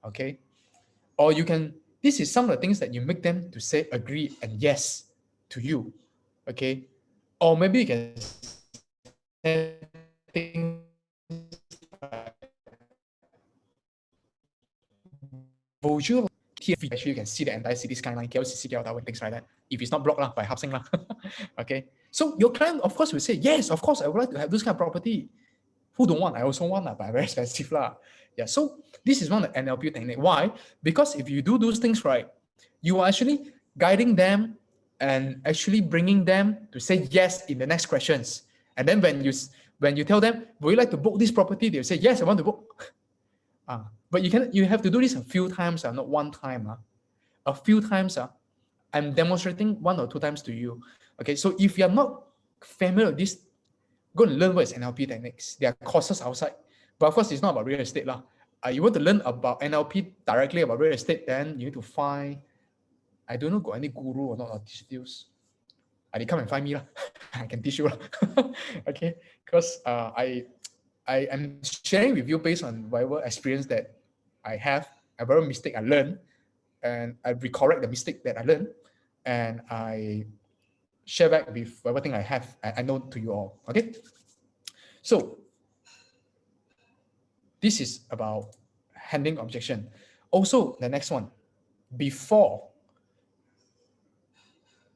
okay. Or you can. This is some of the things that you make them to say agree and yes to you, okay. Or maybe you can say things visual. Here actually you can see the entire city skyline, KLCC, KL Tower, and things like that. If it's not blocked lah by housing lah. Okay. So your client, of course, will say, yes, of course, I would like to have this kind of property. Who don't want? I also want lah, but very expensive lah. Yeah. So this is one of the NLP technique. Why? Because if you do those things right, you are actually guiding them and actually bringing them to say yes in the next questions. And then when you tell them, would you like to book this property? They'll say, yes, I want to book. But you have to do this a few times, not one time. A few times. I'm demonstrating 1 or 2 times to you. Okay, so if you're not familiar with this, go and learn what is NLP techniques. There are courses outside. But of course, it's not about real estate. You want to learn about NLP directly about real estate, then you need to find, I don't know, got any guru or not, or teach deals. They come and find me. I can teach you. Okay, because I am sharing with you based on whatever experience that I have, whatever mistake I learned, and I recorrect the mistake that I learned, and I share back with everything I have, I know to you all. Okay, so this is about handling objection. Also, the next one, before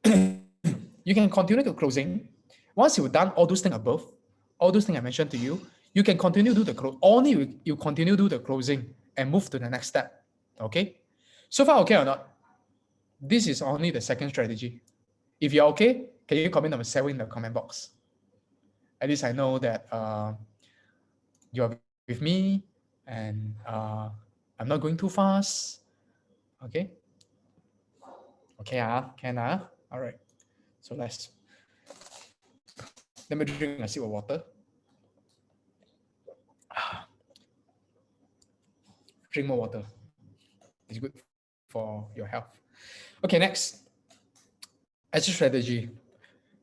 you can continue to closing. Once you've done all those things above, all those things I mentioned to you, you can continue to do the close. Only you continue to do the closing and move to the next step. Okay? So far, okay or not? This is only the second strategy. If you're okay, can you comment number 7 in the comment box? At least I know that you're with me and I'm not going too fast. Okay? Okay, can all right. So let me drink a sip of water. Drink more water. It's good for your health. Okay, next. Exit strategy.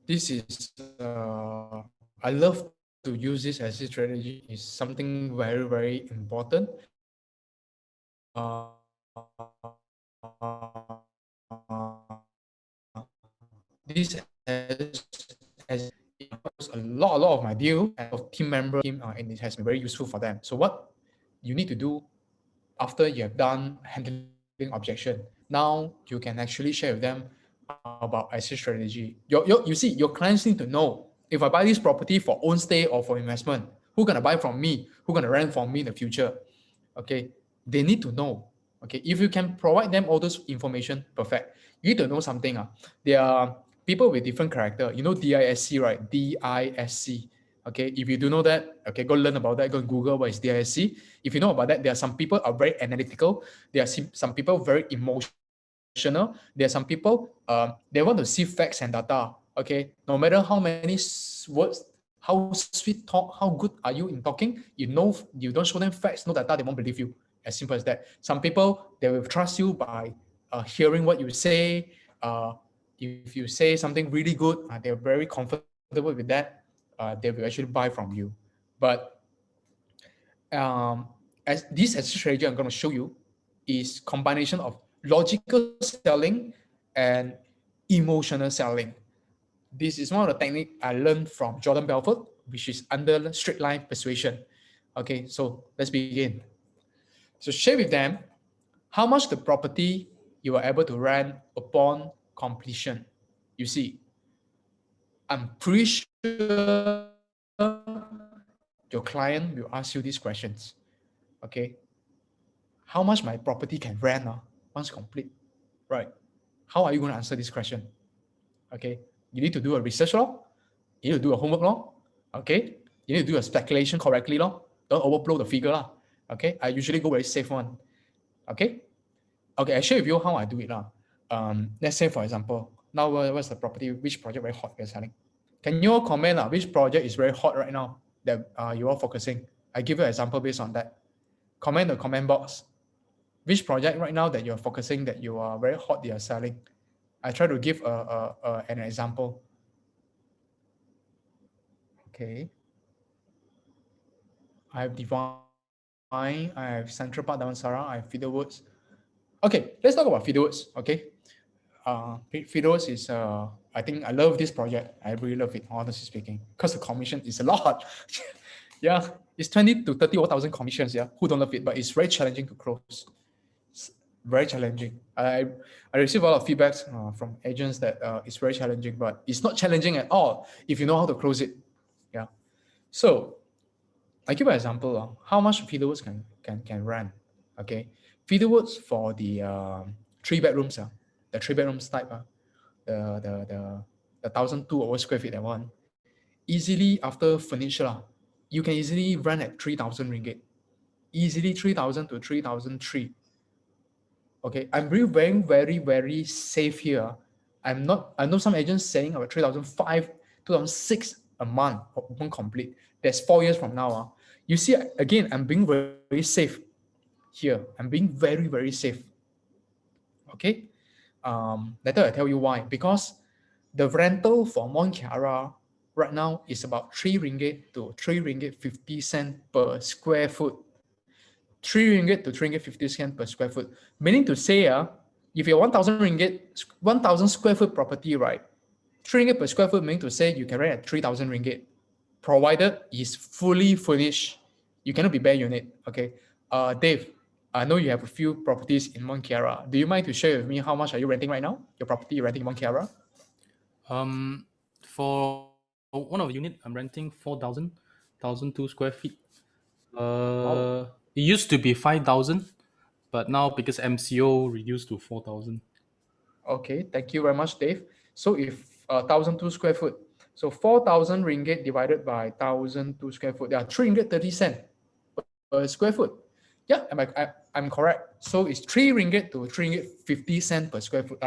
This is I love to use this exit strategy. It's something very, very important. This has a lot of my deal and of team member team, and it has been very useful for them. So what you need to do after you have done handling objection, now you can actually share with them about exit strategy. You see, your clients need to know, if I buy this property for own stay or for investment, who gonna buy from me? Who gonna rent from me in the future? Okay, they need to know. Okay, if you can provide them all this information, perfect. You need to know something. There are people with different character. You know DISC, right? DISC. Okay, if you do know that, okay, go learn about that. Go and Google what is DISC. If you know about that, there are some people are very analytical. There are some people very emotional. There are some people they want to see facts and data. Okay, no matter how many words, how sweet talk, how good are you in talking, you don't show them facts, no data, they won't believe you. As simple as that. Some people, they will trust you by hearing what you say. If you say something really good, they're very comfortable with that. They will actually buy from you. But as this strategy I'm going to show you is combination of logical selling and emotional selling. This is one of the technique I learned from Jordan Belfort, which is under straight line persuasion. Okay, so let's begin. So share with them how much the property you are able to rent upon completion. You see, I'm pretty sure your client will ask you these questions. Okay, how much my property can rent once complete? Right. How are you going to answer this question? Okay, you need to do a research law. You need to do a homework law. Okay, you need to do a speculation correctly law. Don't overblow the figure lah. Okay, I usually go very safe one. Okay, okay, I share with you how I do it lah. Let's say for example, now what's the property? Which project very hot we're selling? Can you all comment which project is very hot right now that you are focusing? I give you an example based on that. Comment in the comment box. Which project right now that you're focusing that you are very hot, you are selling? I try to give an example. Okay. I have Divine, I have Central Park Damansara, I have Fiddlewoods. Okay, let's talk about Fiddlewoods. Okay. Fiddlewoods is I think I love this project. I really love it, honestly speaking, because the commission is a lot. Yeah, it's 20 to 30 thousand commissions. Yeah, who don't love it? But it's very challenging to close. It's very challenging. I receive a lot of feedbacks from agents that it's very challenging, but it's not challenging at all if you know how to close it. Yeah. So I give an example of how much Fiddlewoods can run. Okay, Fiddlewoods for the 3 bedrooms, the 3 bedrooms type, the 1,200 square feet that one, easily after furniture, you can easily run at 3,000 ringgit, easily 3,000 to 3,003. Okay, I'm really very safe here. I'm not. I know some agents saying about 3,005, 2,006 a month upon complete. That's 4 years from now. You see, again, I'm being very safe here. I'm being very safe. Okay. Later I tell you why. Because the rental for Mont Kiara right now is about 3 ringgit to 3 ringgit 50 cent per square foot. 3 ringgit to 3 ringgit 50 cent per square foot. Meaning to say, if you're 1,000 ringgit, 1,000 square foot property, right? 3 ringgit per square foot meaning to say you can rent at 3,000 ringgit, provided is fully furnished. You cannot be bare unit. Okay. Dave, I know you have a few properties in Mont Kiara. Do you mind to share with me how much are you renting right now? Your property you're renting in Mont Kiara? For one of the unit, I'm renting 4,000, 1,002 square feet. Wow. It used to be 5,000, but now because MCO reduced to 4,000. Okay, thank you very much, Dave. So if 1,002 square foot, so 4,000 ringgit divided by 1,002 square foot, there are 3 ringgit 30 cent per square foot. Yeah, I'm correct. So it's 3 ringgit to 3 ringgit 50 cent per square foot.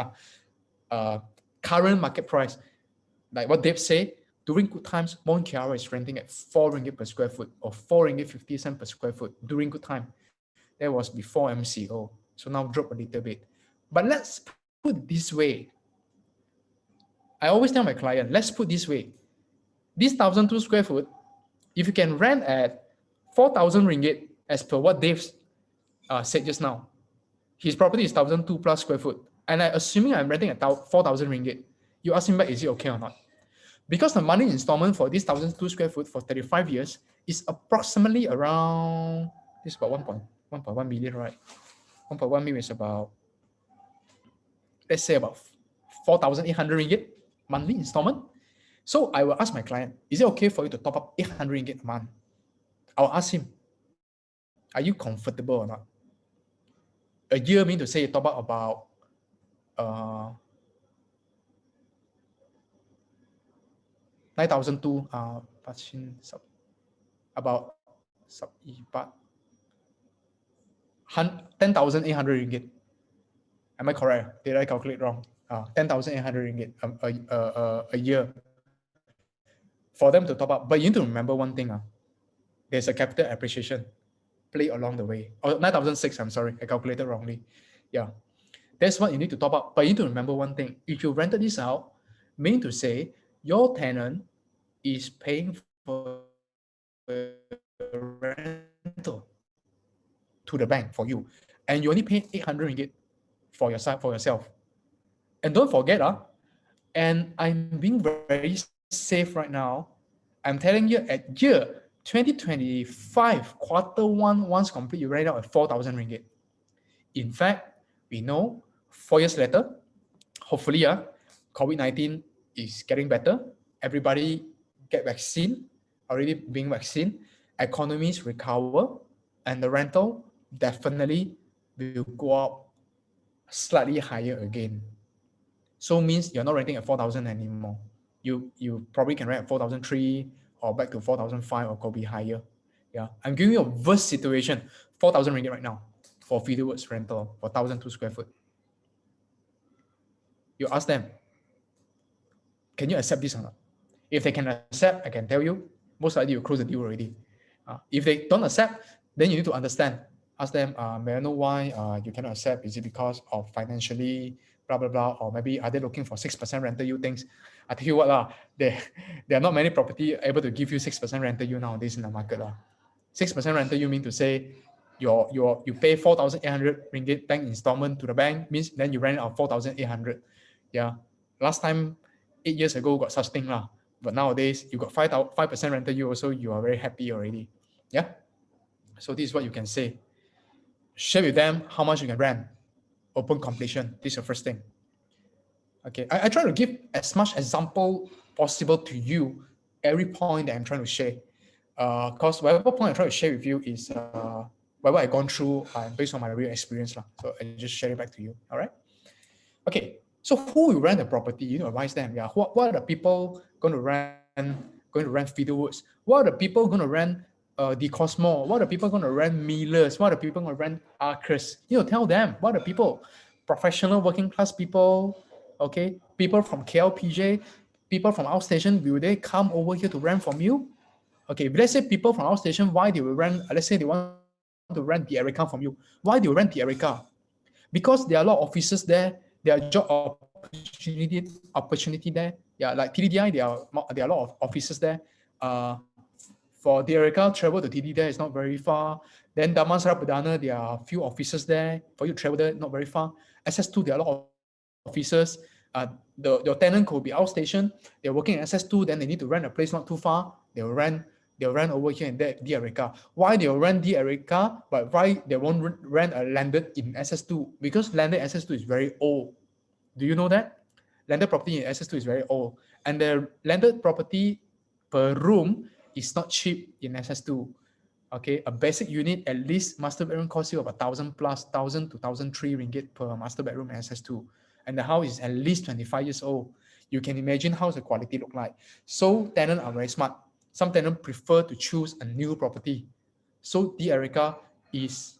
Uh, Current market price, like what Dave say, during good times, Mont Kiara is renting at 4 ringgit per square foot or 4 ringgit 50 cent per square foot during good time. That was before MCO. So now drop a little bit. But let's put it this way. I always tell my client, let's put this way. This 1,002 square foot, if you can rent at 4,000 ringgit, as per what Dave said just now, his property is 1,002 plus square foot. And I assuming I'm renting at 4,000 ringgit. You ask him back, is it okay or not? Because the money installment for this 1,002 square foot for 35 years is approximately around, this is about 1.1 million, right? 1.1 million is about, let's say about 4,800 ringgit monthly installment. So I will ask my client, is it okay for you to top up 800 ringgit a month? I'll ask him, are you comfortable or not? A year mean to say you top up about uh 9,002 about but 10,800 ringgit. Am I correct? Did I calculate wrong? 10,800 ringgit a year for them to top up. But you need to remember one thing. There's a capital appreciation play along the way. Oh, 9,006, I'm sorry. I calculated wrongly. Yeah. That's what you need to top up. But you need to remember one thing. If you rented this out, meaning to say your tenant is paying for rental to the bank for you, and you only pay 800 ringgit for yourself. And don't forget, And I'm being very safe right now. I'm telling you, at year 2025, quarter one, once complete, you rent out at 4,000 ringgit. In fact, we know 4 years later, hopefully, COVID-19 is getting better. Everybody get vaccine, already being vaccine, economies recover, and the rental definitely will go up slightly higher again. So means you're not renting at 4,000 anymore. You probably can rent at 4,003 or back to 4,005 or could be higher. Yeah, I'm giving you a worst situation, 4,000 ringgit right now for Fidelworks rental for 1,002 square foot. You ask them, can you accept this or not? If they can accept, I can tell you, most likely you close the deal already. If they don't accept, then you need to understand. Ask them, may I know why you cannot accept? Is it because of financially, blah, blah, blah, or maybe are they looking for 6% rental yield things? I tell you what, there are not many property able to give you 6% rental yield nowadays in the market. 6% rental yield mean to say you pay 4,800 ringgit bank installment to the bank, means then you rent out 4,800. Yeah. Last time, 8 years ago, got such thing lah. But nowadays, you got 5% rental yield also, you are very happy already. Yeah. So this is what you can say. Share with them how much you can rent. Open completion. This is the first thing. Okay. I try to give as much example possible to you, every point that I'm trying to share. Because whatever point I try to share with you is whatever I've gone through based on my real experience. So I just share it back to you. All right. Okay. So who will rent the property? You know, advise them. Yeah. What are the people going to rent Fidelwoods? What are the people going to rent the Cosmo? What are the people going to rent Millers? What are the people going to rent Arcus? You know, tell them what are the people, professional working class people, okay, people from KLPJ, people from outstation, will they come over here to rent from you? Okay, if let's say people from outstation, why they will rent, let's say they want to rent the Erica from you. Why they will rent the Erica? Because there are a lot of officers there, there are job opportunity there. Yeah, like TDDI, there are a lot of officers there. For the Erica, travel to TDDI is not very far. Then Damansara Perdana, there are a few officers there. For you to travel there, not very far. SS2, there are a lot of officers. Your tenant could be outstation. They're working at SS2, then they need to rent a place not too far. They'll rent over here in the Erica. Why they'll rent the Erica, but why they won't rent a landed in SS2? Because landed SS2 is very old. Do you know that? Landed property in SS2 is very old. And the landed property per room is not cheap in SS2. Okay, a basic unit, at least master bedroom costs you about 1,000 plus, 1,000 to 1,003 ringgit per master bedroom SS2. And the house is at least 25 years old. You can imagine how the quality look like. So tenants are very smart. Some tenants prefer to choose a new property. So the Erica is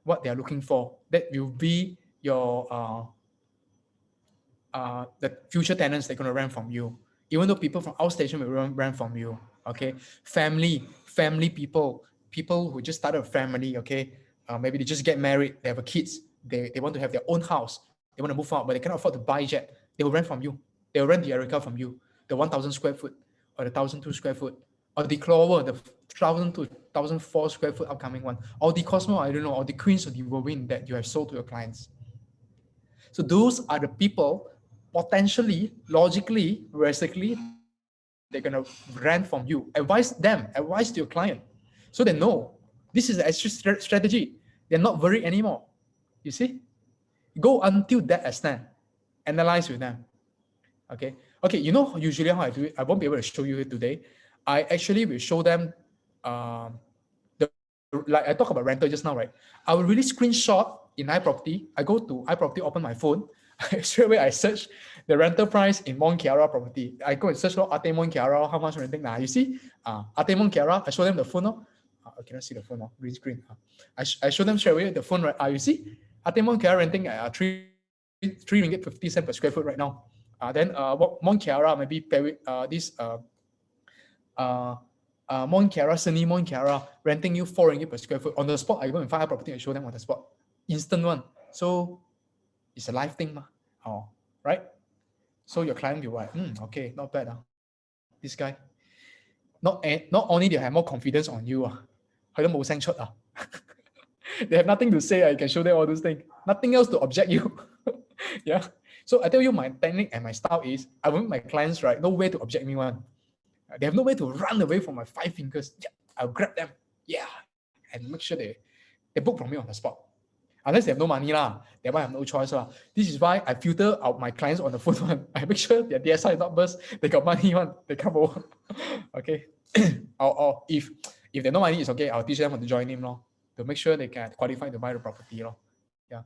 what they are looking for. That will be your the future tenants they're going to rent from you. Even though people from outstation will rent from you. Okay, family people who just started a family. Okay, maybe they just get married, they have a kids, they want to have their own house, they want to move out, but they cannot afford to buy yet. They will rent from you. They will rent the Erica from you, the 1,000 square foot or the 1,002 square foot, or the Clover, the 1,000 to 1,004 square foot upcoming one, or the Cosmo, I don't know, or the Queens or the Whirlwind that you have sold to your clients. So those are the people potentially, logically, realistically, they're gonna rent from you. Advise your client, so they know this is the exit strategy. They're not worried anymore. You see, go until that extent, analyze with them. Okay. You know usually how I do it. I won't be able to show you it today. I actually will show them. Um, like I talk about rental just now, right? I will really screenshot in iProperty. I go to iProperty, open my phone. Straight away, I search the rental price in Mont Kiara property. I go and search Ate Mont Kiara, how much renting now. You see, Ate Mont Kiara, I show them the phone. I cannot see the phone now, green screen. I show them straight away the phone, right? You see, Ate Mont Kiara renting at 3 ringgit 50 cents per square foot right now. Then Mont Kiara, maybe this uh, Mont Kiara, Sunny Mont Kiara, renting you 4 ringgit per square foot. On the spot, I go and find a property and show them on the spot. Instant one. So it's a live thing. Right? So your client will be like, okay, not bad. This guy. Not only they have more confidence on you, they have nothing to say. I can show them all those things. Nothing else to object you. Yeah. So I tell you, my technique and my style is, I want my clients, right, nowhere to object me one. They have nowhere to run away from my 5 fingers. Yeah, I'll grab them. Yeah, and make sure they book from me on the spot. Unless they have no money lah, then I have no choice lah. This is why I filter out my clients on the phone one. I make sure their DSI is not burst. They got money one. They come over. Okay. or if they have no money, it's okay. I'll teach them how to join in law to make sure they can qualify to buy the property law. Yeah.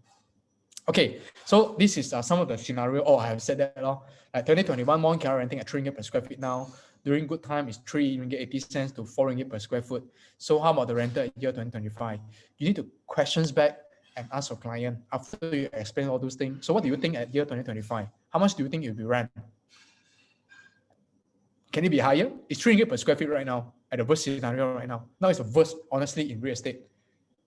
Okay, so this is some of the scenario. Oh, I have said that. Like 2021, Mont Kiara renting at 3 ringgit per square feet now. During good time, it's 3 ringgit 80 cents to 4 ringgit per square foot. So how about the rental at year 2025? You need to questions back and ask your client after you explain all those things. So what do you think at year 2025? How much do you think it will be rent? Can it be higher? It's 3 ringgit per square feet right now at the worst scenario right now. Now it's the worst, honestly, in real estate.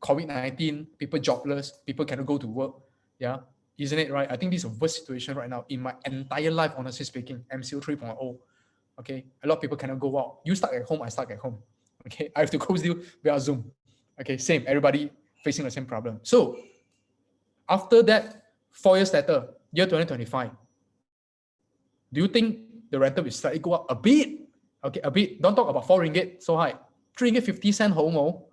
COVID-19, people jobless, people cannot go to work. Yeah, isn't it right? I think this is a worst situation right now in my entire life, honestly speaking. MCO 3.0. Okay, a lot of people cannot go out. You stuck at home, I stuck at home. Okay, I have to close you via Zoom. Okay, same, everybody facing the same problem. So after that, 4 years later, year 2025, do you think the rental will slightly go up a bit? Okay, a bit. Don't talk about 4 ringgit so high. 3 ringgit 50 cent homo.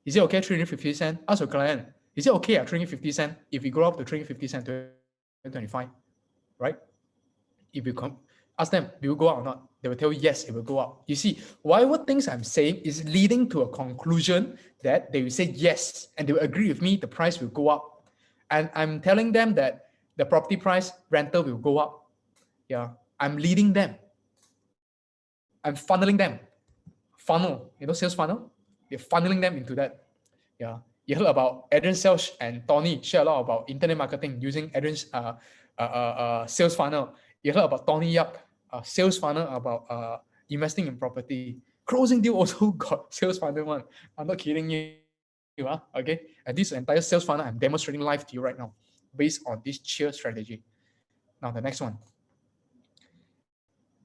Is it okay 3 ringgit 50 cent? Ask your client. Is it okay at 3 ringgit 50 cent if we grow up to 3 ringgit 50 cent 2025? Right? If you ask them, will you go up or not? They will tell you yes, it will go up. You see, whatever things I'm saying is leading to a conclusion that they will say yes, and they will agree with me, the price will go up. And I'm telling them that the property price rental will go up. Yeah, I'm leading them. I'm funneling them. Funnel, sales funnel? You're funneling them into that. Yeah. You heard about Adrian Selch and Tony share a lot about internet marketing using Adrian's sales funnel. You heard about Tony Yap, sales funnel about investing in property. Closing deal also got sales funnel one. I'm not kidding you. Okay. And this entire sales funnel I'm demonstrating live to you right now based on this cheer strategy. Now, the next one.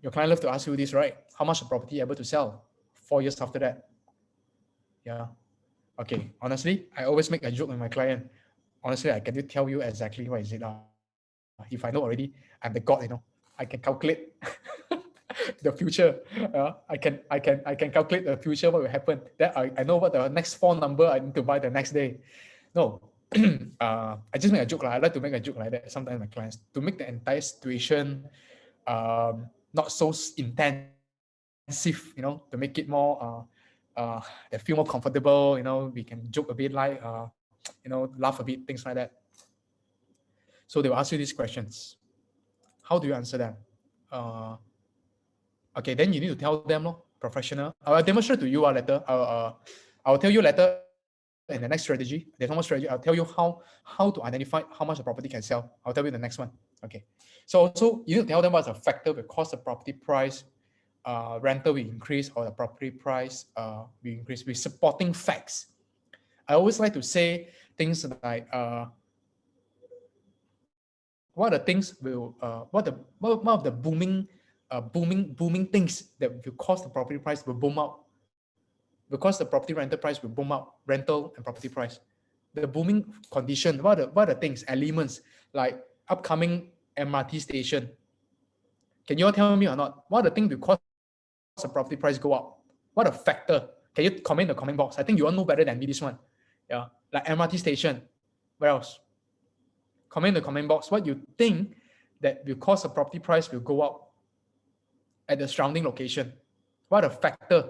Your client love to ask you this, right? How much a property able to sell 4 years after that? Yeah. Okay. Honestly, I always make a joke with my client. Honestly, I can tell you exactly what is it. If I know already, I'm the god. I can calculate the future. I can calculate the future what will happen. That I know what the next phone number I need to buy the next day. No. I just make a joke. I like to make a joke like that sometimes with my clients to make the entire situation not so intensive, to make it more they feel more comfortable, we can joke a bit like laugh a bit, things like that. So they will ask you these questions. How do you answer them? Okay, then you need to tell them, professional. I'll demonstrate to you later. I'll tell you later in the next strategy. There's no more strategy. I'll tell you how to identify how much a property can sell. I'll tell you the next one. Okay. So also you need to tell them what's a factor will cause the property price rental will increase or the property price will increase with supporting facts. I always like to say things like what are the things will what of the booming things that will cause the property price will boom up, because the property rental price will boom up, rental and property price. The booming condition, what are the things, elements like upcoming MRT station. Can you all tell me or not? What are the things will cause the property price go up? What a factor? Can you comment in the comment box? I think you all know better than me this one. Yeah, like MRT station. What else? Comment in the comment box what you think that will cause the property price will go up at the surrounding location. What a factor?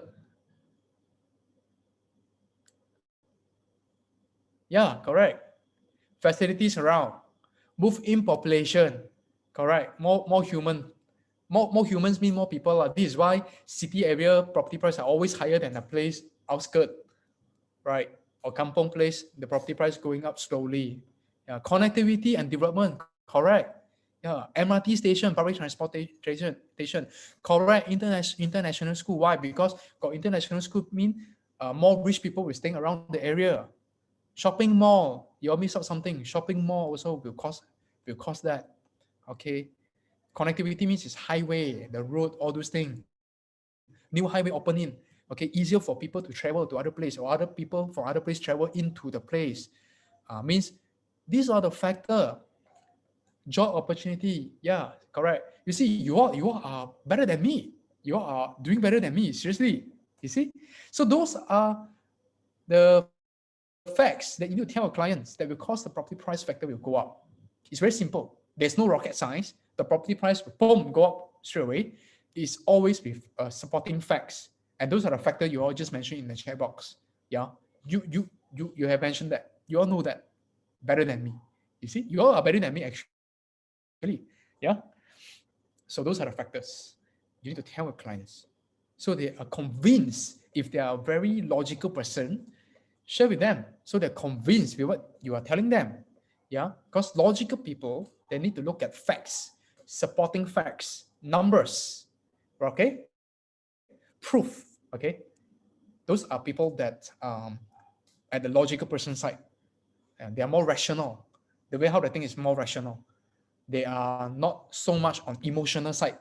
Yeah, correct. Facilities around, move in population, correct. More human, more humans mean more people. This is why city area property prices are always higher than a place outskirt, right? Or kampong place, the property price going up slowly. Yeah, connectivity and development, correct. Yeah, MRT station, public transportation station, correct. International school. Why? Because got international school mean more rich people will staying around the area. Shopping mall, you all miss out something. Shopping mall also will cost that. Okay. Connectivity means it's highway, the road, all those things. New highway opening. Okay, easier for people to travel to other place, or other people from other place travel into the place. Means these are the factor. job opportunity. Yeah, correct. You see, you all are better than me. You all are doing better than me. Seriously, you see. So those are the facts that you need to tell our clients that will cause the property price factor will go up. It's very simple. There's no rocket science. The property price will boom go up straight away. It's always with supporting facts, and those are the factors you all just mentioned in the chat box. Yeah, you have mentioned that. You all know that better than me. You see, you all are better than me actually. Yeah. So those are the factors you need to tell your clients. So they are convinced. If they are a very logical person, share with them so they're convinced with what you are telling them. Yeah, because logical people, they need to look at facts, supporting facts, numbers, okay, proof. Okay, those are people that at the logical person side, and they are more rational. The way how the thing is more rational. They are not so much on emotional side.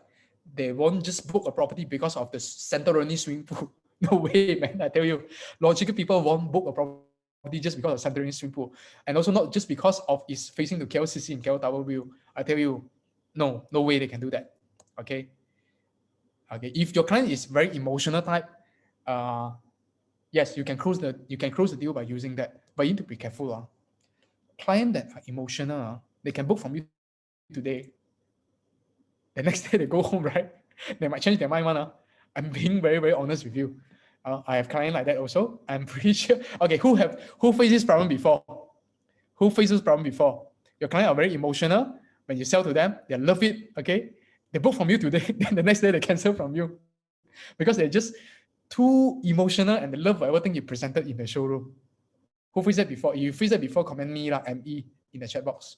They won't just book a property because of the Santorini swimming pool. No way, man. I tell you, logical people won't book a property just because of Santorini swimming pool, and also not just because of it's facing the KLCC and KL Tower View. I tell you, no way they can do that. Okay, okay. If your client is very emotional type, uh, yes, you can close the deal by using that, but you need to be careful. Client that are emotional, they can book from you today. The next day they go home, right? They might change their mind, man. I'm being very, very honest with you. I have client like that also. I'm pretty sure. Okay, who faced this problem before? Who faced this problem before? Your client are very emotional. When you sell to them, they love it. Okay, they book from you today, then the next day they cancel from you because they're just too emotional and they love whatever thing you presented in the showroom. Who faced that before? If you faced that before, comment me lah, ME in the chat box.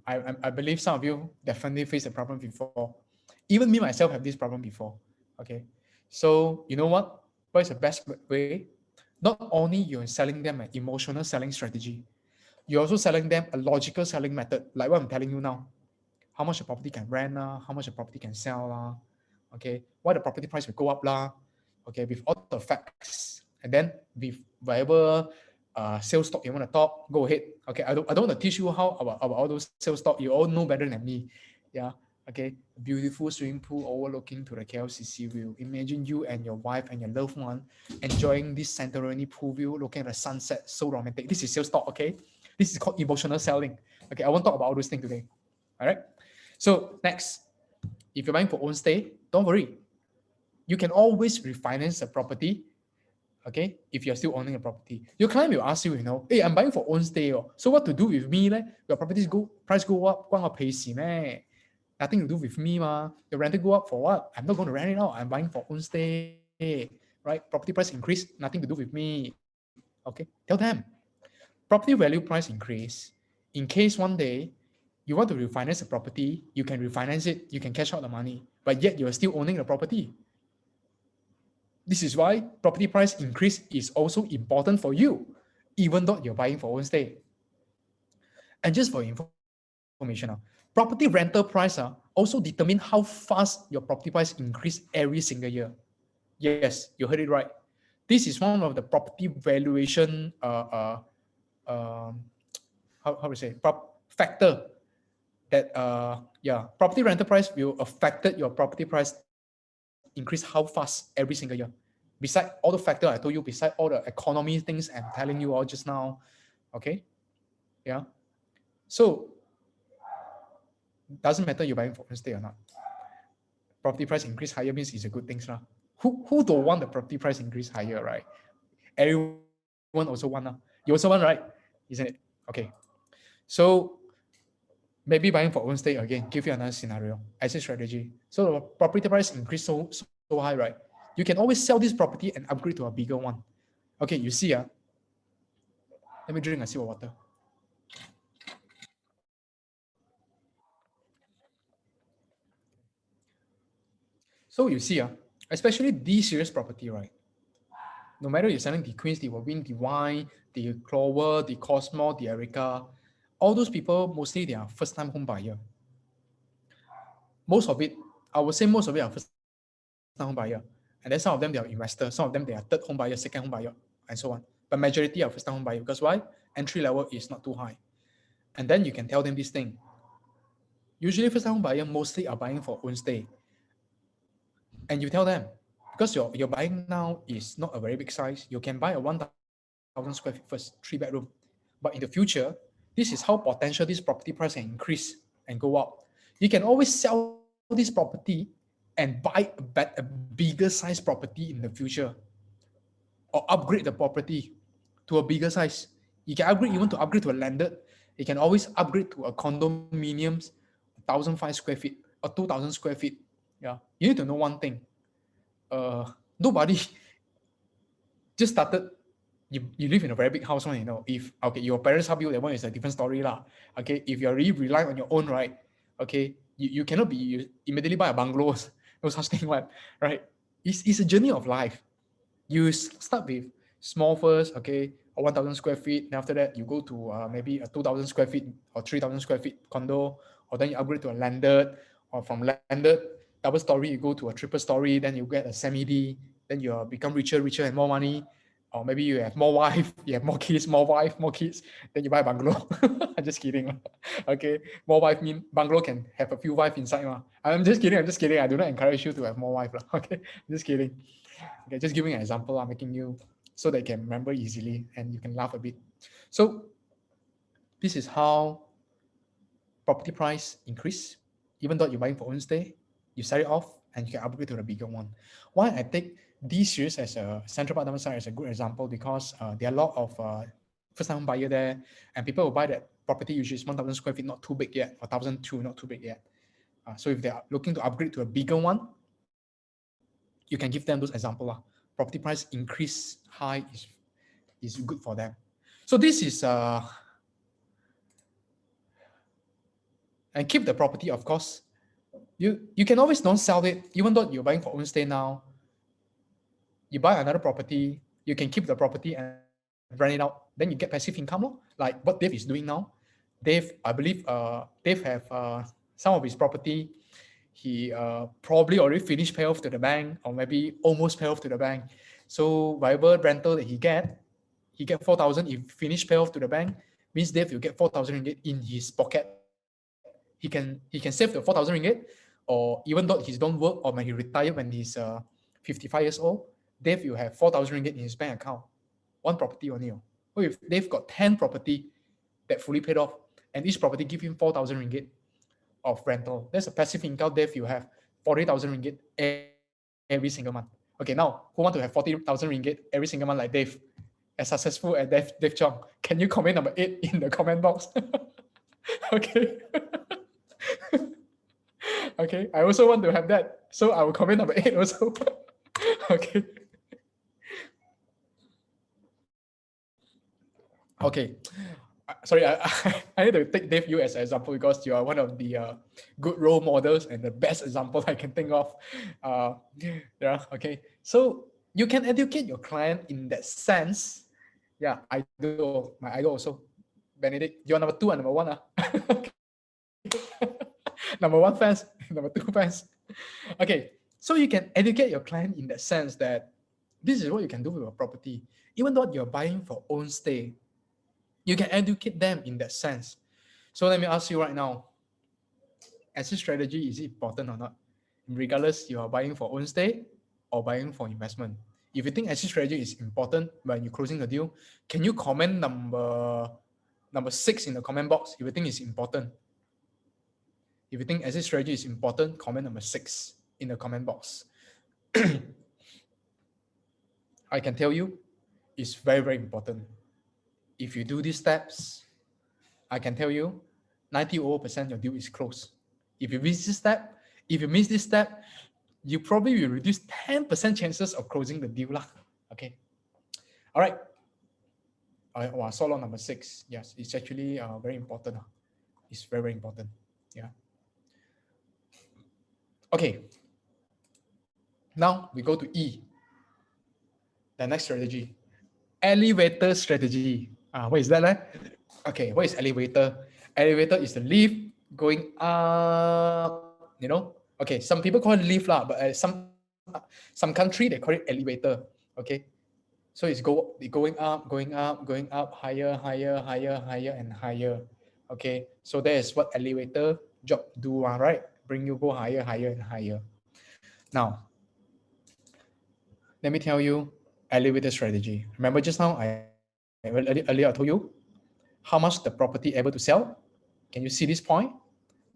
I believe some of you definitely face a problem before. Even me myself have this problem before. Okay, so you know what? What is the best way? Not only you're selling them an emotional selling strategy, you're also selling them a logical selling method, like what I'm telling you now. How much a property can rent how much a property can sell okay, why the property price will go up okay, with all the facts, and then with whatever sales stock you want to talk, go ahead. Okay, I don't want to teach you how about all those sales stock. You all know better than me. Yeah. Okay, beautiful swimming pool overlooking to the KLCC view. Imagine you and your wife and your loved one enjoying this Santorini pool view, looking at the sunset, so romantic. This is sales talk, okay? This is called emotional selling. Okay, I won't talk about all those things today. All right. So next, if you're buying for own stay, don't worry. You can always refinance a property. Okay, if you're still owning a property, your client will ask you, hey, I'm buying for own stay. So what to do with me? Your properties price go up, 关我屁事咩? Nothing to do with me, ma. The rental go up for what? I'm not going to rent it out. I'm buying for own stay, right? Property price increase, nothing to do with me. Okay, tell them. Property value price increase. In case one day you want to refinance a property, you can refinance it, you can cash out the money, but yet you're still owning the property. This is why property price increase is also important for you, even though you're buying for own stay. And just for information, property rental price also determine how fast your property price increase every single year. Yes, you heard it right. This is one of the property valuation how to say factor that property rental price will affect your property price increase how fast every single year. Beside all the factor I told you, beside all the economy things I'm telling you all just now, okay, yeah. So doesn't matter you're buying for stay or not. Property price increase higher means it's a good thing, lah. Who don't want the property price increase higher, right? Everyone also want, you also want, right? Isn't it? Okay. So maybe buying for own stay again, give you another scenario, exit strategy. So the property price increase so high, right? You can always sell this property and upgrade to a bigger one. Okay, you see, let me drink a sip of water. So you see, especially this serious property, right? No matter you're selling the Queens, the Win, the Wine, the Clover, the Cosmo, the Erica, all those people, mostly they are first-time home buyer. Most of it, I would say most of it are first-time home buyer. And then some of them, they are investors. Some of them, they are third home buyer, second home buyer, and so on. But majority are first-time home buyer. Because why? Entry level is not too high. And then you can tell them this thing. Usually first time buyer mostly are buying for own stay. And you tell them, because your buying now is not a very big size, you can buy a 1,000 square feet first, 3 bedroom. But in the future, this is how potential this property price can increase and go up. You can always sell this property and buy a bigger size property in the future, or upgrade the property to a bigger size. You can upgrade even to upgrade to a landed. You can always upgrade to a condominiums, 1,005 square feet or 2,000 square feet. Yeah, you need to know one thing. Nobody just started. You live in a very big house one, if okay your parents help you, that one is a different story lah. Okay, if you're really relying on your own, right? Okay, you cannot be you immediately buy a bungalow. No such thing one, right? It's a journey of life. You start with small first, okay, a 1,000 square feet. Then after that, you go to maybe a 2,000 square feet or 3,000 square feet condo, or then you upgrade to a landed, or from landed double story, you go to a triple story, then you get a semi-D, then you become richer and more money. Or maybe you have more wife, you have more kids, more wife, more kids, then you buy a bungalow. I'm just kidding. Okay, more wife mean bungalow can have a few wife inside. I'm just kidding. I do not encourage you to have more wife. Okay, just kidding. Okay, just giving an example. I'm making you so that you can remember easily and you can laugh a bit. So this is how property price increase. Even though you're buying for own stay, you sell it off and you can upgrade to the bigger one. Why I take these series as a Central Park Diamond site as a good example, because there are a lot of first time buyer there, and people will buy that property usually is 1,000 square feet, not too big yet, or 1,002, not too big yet. So if they are looking to upgrade to a bigger one, you can give them those example. Property price increase high is good for them. So this is and keep the property, of course. You can always don't sell it, even though you're buying for own stay now. You buy another property, you can keep the property and rent it out. Then you get passive income, like what Dave is doing now. Dave, I believe, Dave have some of his property. He probably already finished pay off to the bank, or maybe almost pay off to the bank. So whatever rental that he get 4,000. If finish pay off to the bank, means Dave will get 4,000 ringgit in his pocket. He can save the 4,000 ringgit, or even though he don't work, or when he retire when he's 55 years old, Dave will have 4,000 ringgit in his bank account. One property only. Or if Dave got 10 property that fully paid off, and each property give him 4,000 ringgit of rental, that's a passive income. Dave you have 40,000 ringgit every single month. Okay, now who want to have 40,000 ringgit every single month like Dave? As successful as Dave Chong, can you comment number 8 in the comment box? Okay. Okay, I also want to have that, so I will comment number 8 also. Okay. Okay. Sorry, I need to take Dave you as an example because you are one of the good role models and the best example I can think of. Yeah, okay. So you can educate your client in that sense. Yeah, idol, my idol also. Benedict, you're number 2 and number 1. Number 1 fans, number 2 fans. Okay, so you can educate your client in that sense that this is what you can do with a property. Even though you're buying for own stay, you can educate them in that sense. So let me ask you right now, exit strategy, is it important or not? Regardless, you are buying for own stay or buying for investment. If you think exit strategy is important when you're closing the deal, can you comment number 6 in the comment box if you think it's important? If you think exit strategy is important, comment number 6 in the comment box. I can tell you, it's very, very important. If you do these steps, I can tell you, 90% your deal is closed. If you miss this step, you probably will reduce 10% chances of closing the deal lah. Okay. All right. So long number 6. Yes, it's actually very important. It's very, very important. Yeah. Okay. Now we go to E. The next strategy. Elevator strategy. What is that? Okay, what is elevator? Elevator is the lift going up, Okay, some people call it lift lah, but some country they call it elevator. Okay, so it's going up, higher, and higher. Okay, so that is what elevator job do, right? Bring you go higher, higher, and higher. Now, let me tell you elevator strategy. Remember just now, earlier I told you how much the property able to sell. Can you see this point?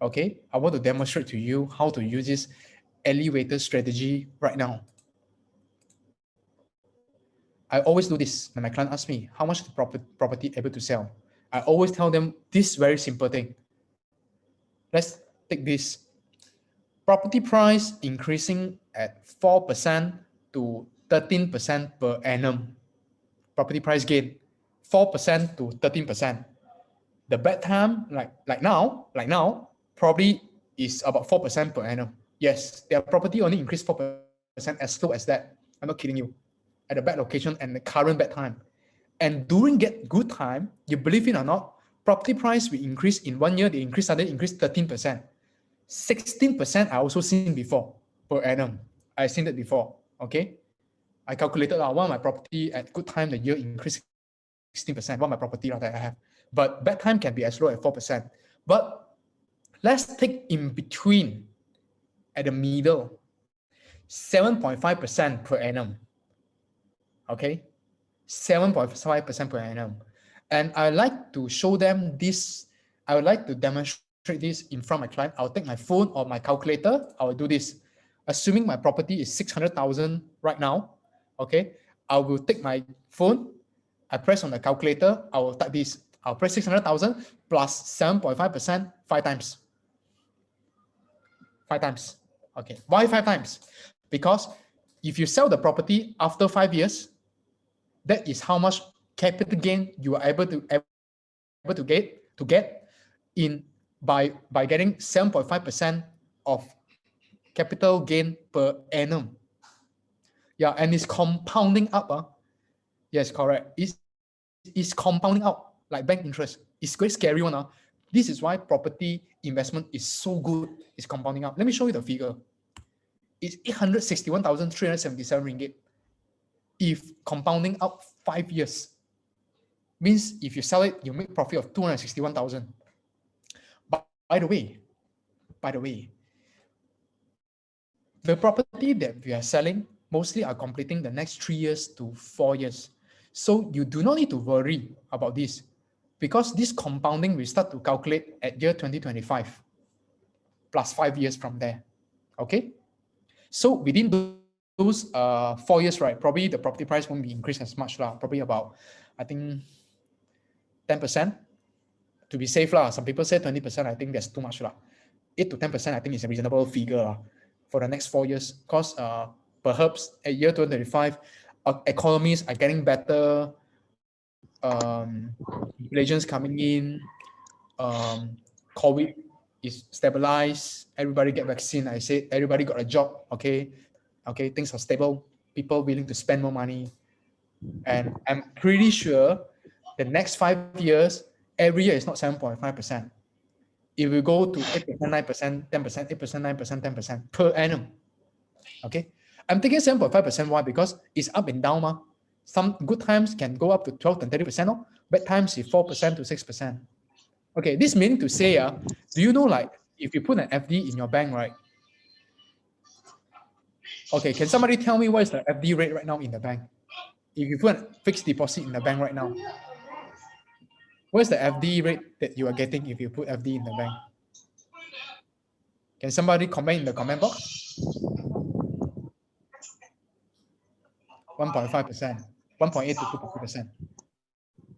Okay, I want to demonstrate to you how to use this elevator strategy right now. I always do this when my client asks me how much the property able to sell. I always tell them this very simple thing. Let's take this property price increasing at 4% to 13% per annum. Property price gain 4% to 13%. The bad time, like now, probably is about 4% per annum. Yes, their property only increased 4% as low as that. I'm not kidding you. At a bad location and the current bad time. And during get good time, you believe it or not, property price will increase in 1 year, they suddenly increase 13%. 16% I also seen before per annum. I seen that before. Okay. I calculated one of my property at good time the year increased 16%. One of my property that I have. But bad time can be as low as 4%. But let's take in between at the middle 7.5% per annum. Okay. 7.5% per annum. And I like to show them this. I would like to demonstrate this in front of my client. I'll take my phone or my calculator. I will do this. Assuming my property is 600,000 right now. Okay. I will take my phone. I press on the calculator. I will type this. I'll press 600,000 plus 7.5%, 5 times. 5 times. Okay. Why 5 times? Because if you sell the property after 5 years, that is how much capital gain you are able to get in by getting 7.5% of capital gain per annum. Yeah, and it's compounding up. Yes, correct. It's compounding up like bank interest. It's quite scary one. This is why property investment is so good. It's compounding up. Let me show you the figure. It's 861,377 ringgit. If compounding up 5 years, means if you sell it, you make profit of 261,000. By the way, the property that we are selling mostly are completing the next 3 years to 4 years. So you do not need to worry about this because this compounding will start to calculate at year 2025 plus 5 years from there. Okay. So within those 4 years, right, probably the property price won't be increased as much, probably about, I think, 10%. To be safe, some people say 20%. I think that's too much. 8 to 10%, I think, is a reasonable figure for the next 4 years. Because perhaps at year 2025, economies are getting better, inflation's coming in, COVID is stabilized, everybody get vaccine. I said everybody got a job. Okay, things are stable. People willing to spend more money, and I'm pretty sure the next 5 years, every year is not 7.5%. It will go to 8%, 9%, 10%, 8%, 9%, 10% per annum. Okay, I'm taking 7.5%. Why? Because it's up and down. Some good times can go up to 12 and 30%. Bad times is 4% to 6%. Okay, this meaning to say, do you know, like, if you put an FD in your bank, right? Okay, can somebody tell me what is the FD rate right now in the bank? If you put a fixed deposit in the bank right now, what is the FD rate that you are getting if you put FD in the bank? Can somebody comment in the comment box? 1.5%, 1.8 to 2.2%,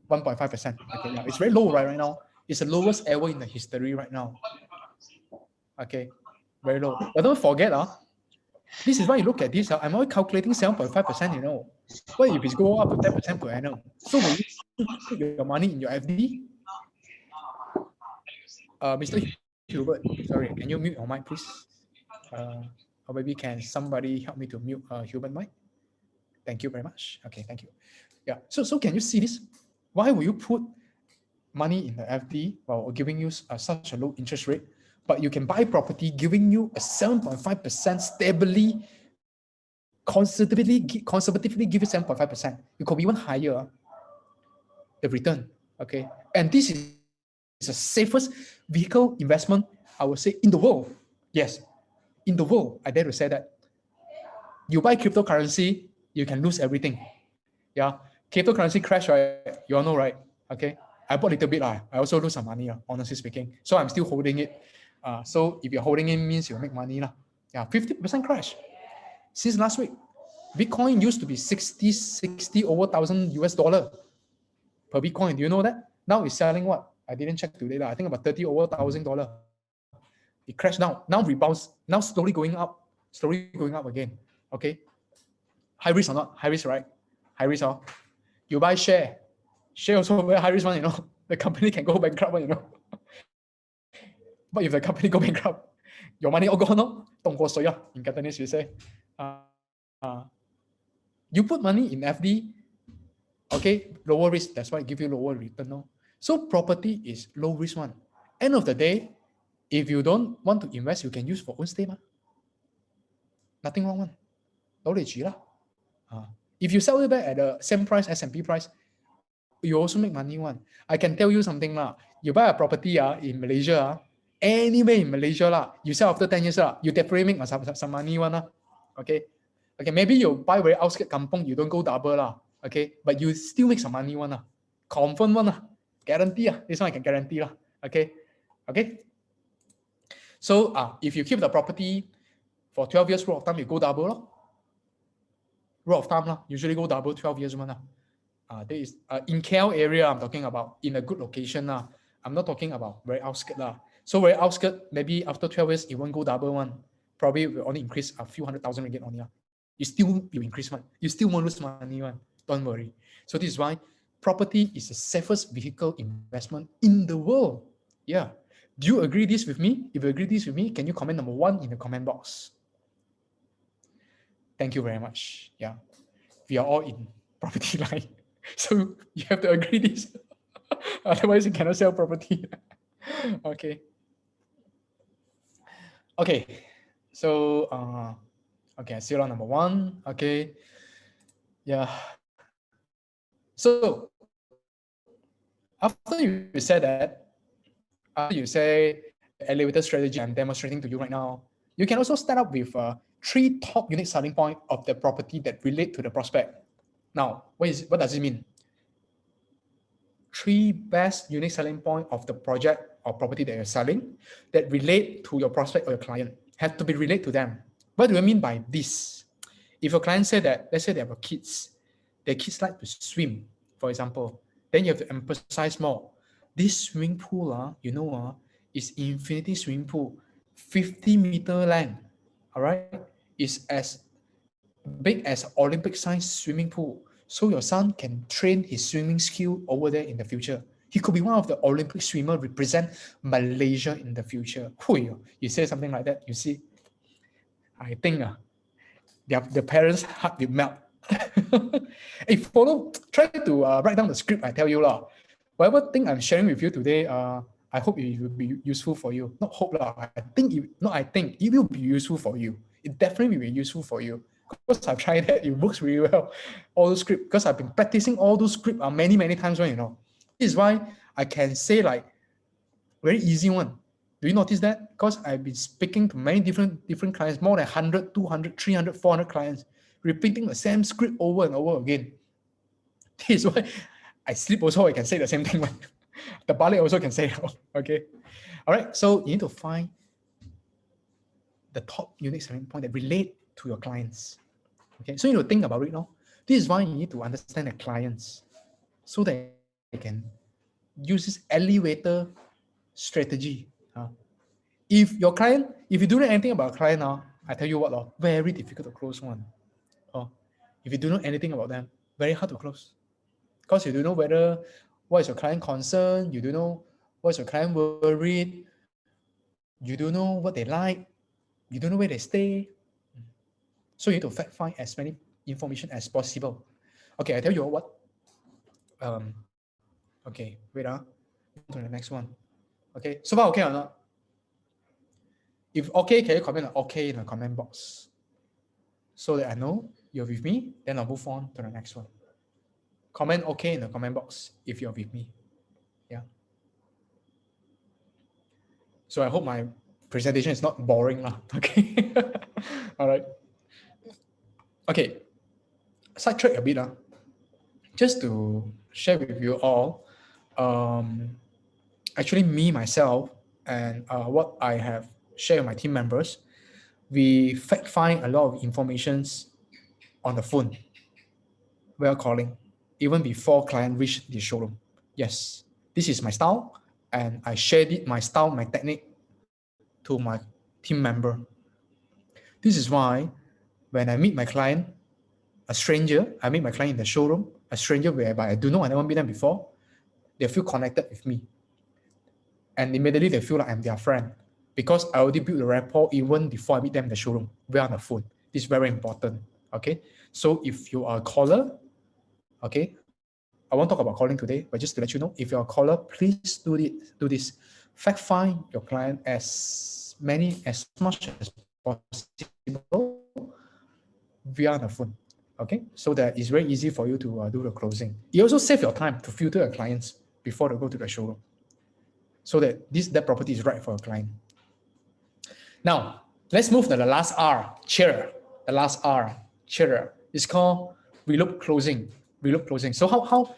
1.5%. Okay, yeah, it's very low right now. It's the lowest ever in the history right now. Okay, very low. But don't forget, this is why you look at this. I'm only calculating 7.5%. What if it go up to 10% per annum? So will you put your money in your FD? Mr. Hubert, sorry, can you mute your mic, please? Or maybe can somebody help me to mute Hubert mic? Thank you very much. Okay, thank you. Yeah. So can you see this? Why will you put money in the FD while giving you such a low interest rate, but you can buy property giving you a 7.5% stably, conservatively give you 7.5%. You could be even higher the return. Okay, and this is why is the safest vehicle investment, I would say, in the world. Yes, in the world, I dare to say that. You buy cryptocurrency, you can lose everything. Yeah, cryptocurrency crash, right? You all know, right? Okay, I bought a little bit. I also lose some money, honestly speaking. So I'm still holding it. So if you're holding it, means you'll make money. Yeah, 50% crash since last week. Bitcoin used to be 60 over $1,000 per Bitcoin. Do you know that? Now it's selling what? I didn't check today. I think about 30 over $1,000. It crashed down. Now rebounds. Now slowly going up. Slowly going up again. Okay. High risk or not? High risk, right? High risk, you buy share. Share also very high risk one, The company can go bankrupt, But if the company go bankrupt, your money all gone, no? 冻过水, in Cantonese we say. You put money in FD, okay, lower risk. That's why it give you lower return, no? So property is low risk one. End of the day, if you don't want to invest, you can use for own stay, nothing wrong one. If you sell it back at the same price, S&P price, you also make money one. I can tell you something You buy a property in Malaysia, anywhere in Malaysia you sell after 10 years you definitely make some money one Okay, maybe you buy very outskirt kampung, you don't go double Okay, but you still make some money one confirm one guarantee this one I can guarantee Okay. So if you keep the property for 12 years rule of thumb, you go double rule of thumb usually go double 12 years one there is in KL area I'm talking about, in a good location I'm not talking about very outskirt So very outskirt, maybe after 12 years it won't go double one. Probably will only increase a few 100,000 ringgit only. You increase one. You still won't lose money one. Don't worry. So this is why property is the safest vehicle investment in the world. Yeah. Do you agree this with me? If you agree this with me, can you comment number 1 in the comment box? Thank you very much. Yeah. We are all in property line. So you have to agree this. Otherwise, you cannot sell property. Okay. Okay. So, okay, serial number 1. Okay. Yeah. So, after you said that, after you say the elevator strategy I'm demonstrating to you right now, you can also start up with 3 top unique selling points of the property that relate to the prospect. Now, what does it mean? 3 best unique selling point of the project or property that you're selling that relate to your prospect or your client. Have to be related to them. What do I mean by this? If your client said that, let's say they have kids, their kids like to swim, for example, then you have to emphasize more. This swimming pool, is infinity swimming pool, 50-meter length, all right? Is as big as Olympic size swimming pool. So your son can train his swimming skill over there in the future. He could be one of the Olympic swimmer represent Malaysia in the future. You say something like that, you see, I think the parents' heart will melt. Hey, try to write down the script I tell you Whatever thing I'm sharing with you today, I hope it will be useful for you. Not hope I think it will be useful for you. It definitely will be useful for you. Because I've tried that, it works really well. All those script, because I've been practicing all those script many times This is why I can say very easy one. Do you notice that? Because I've been speaking to many different clients, more than 100, 200, 300, 400 clients, repeating the same script over and over again. This is why I sleep also, I can say the same thing. The ballet also can say, okay. All right, so you need to find the top unique selling point that relate to your clients. Okay, so you need to think about it now. This is why you need to understand the clients so that you can use this elevator strategy. If you don't know anything about a client now, I tell you what, very difficult to close one. If you don't know anything about them, very hard to close. Because you don't know what is your client concern, you don't know what's your client worried, you don't know what they like, you don't know where they stay. So you need to find as many information as possible. Okay, I tell you what. Okay, wait. Move on to the next one. Okay, so far okay or not? If okay, can you comment okay in the comment box? So that I know you're with me, then I'll move on to the next one. Comment okay in the comment box if you're with me. Yeah. So I hope my presentation is not boring lah. Okay. All right. Okay. Sidetrack a bit just to share with you all. Um, Actually, me myself and what I have shared with my team members, we fact find a lot of informations on the phone while calling, even before client reach the showroom. Yes, this is my style, and I shared it my style, my technique to my team member. This is why when I meet my client, a stranger, I meet my client in the showroom, a stranger whereby I do not, I never meet them before, they feel connected with me. And immediately they feel like I'm their friend because I already built a rapport even before I meet them in the showroom. We're on the phone. This is very important. Okay. So if you are a caller, okay, I won't talk about calling today, but just to let you know, if you're a caller, please do this. Fact find your client as much as possible via the phone. Okay, so that it's very easy for you to do the closing. You also save your time to filter your clients before they go to the showroom, so that that property is right for a client. Now, let's move to the last R, chair. The last R, chair. It's called reloop closing. Reloop closing. So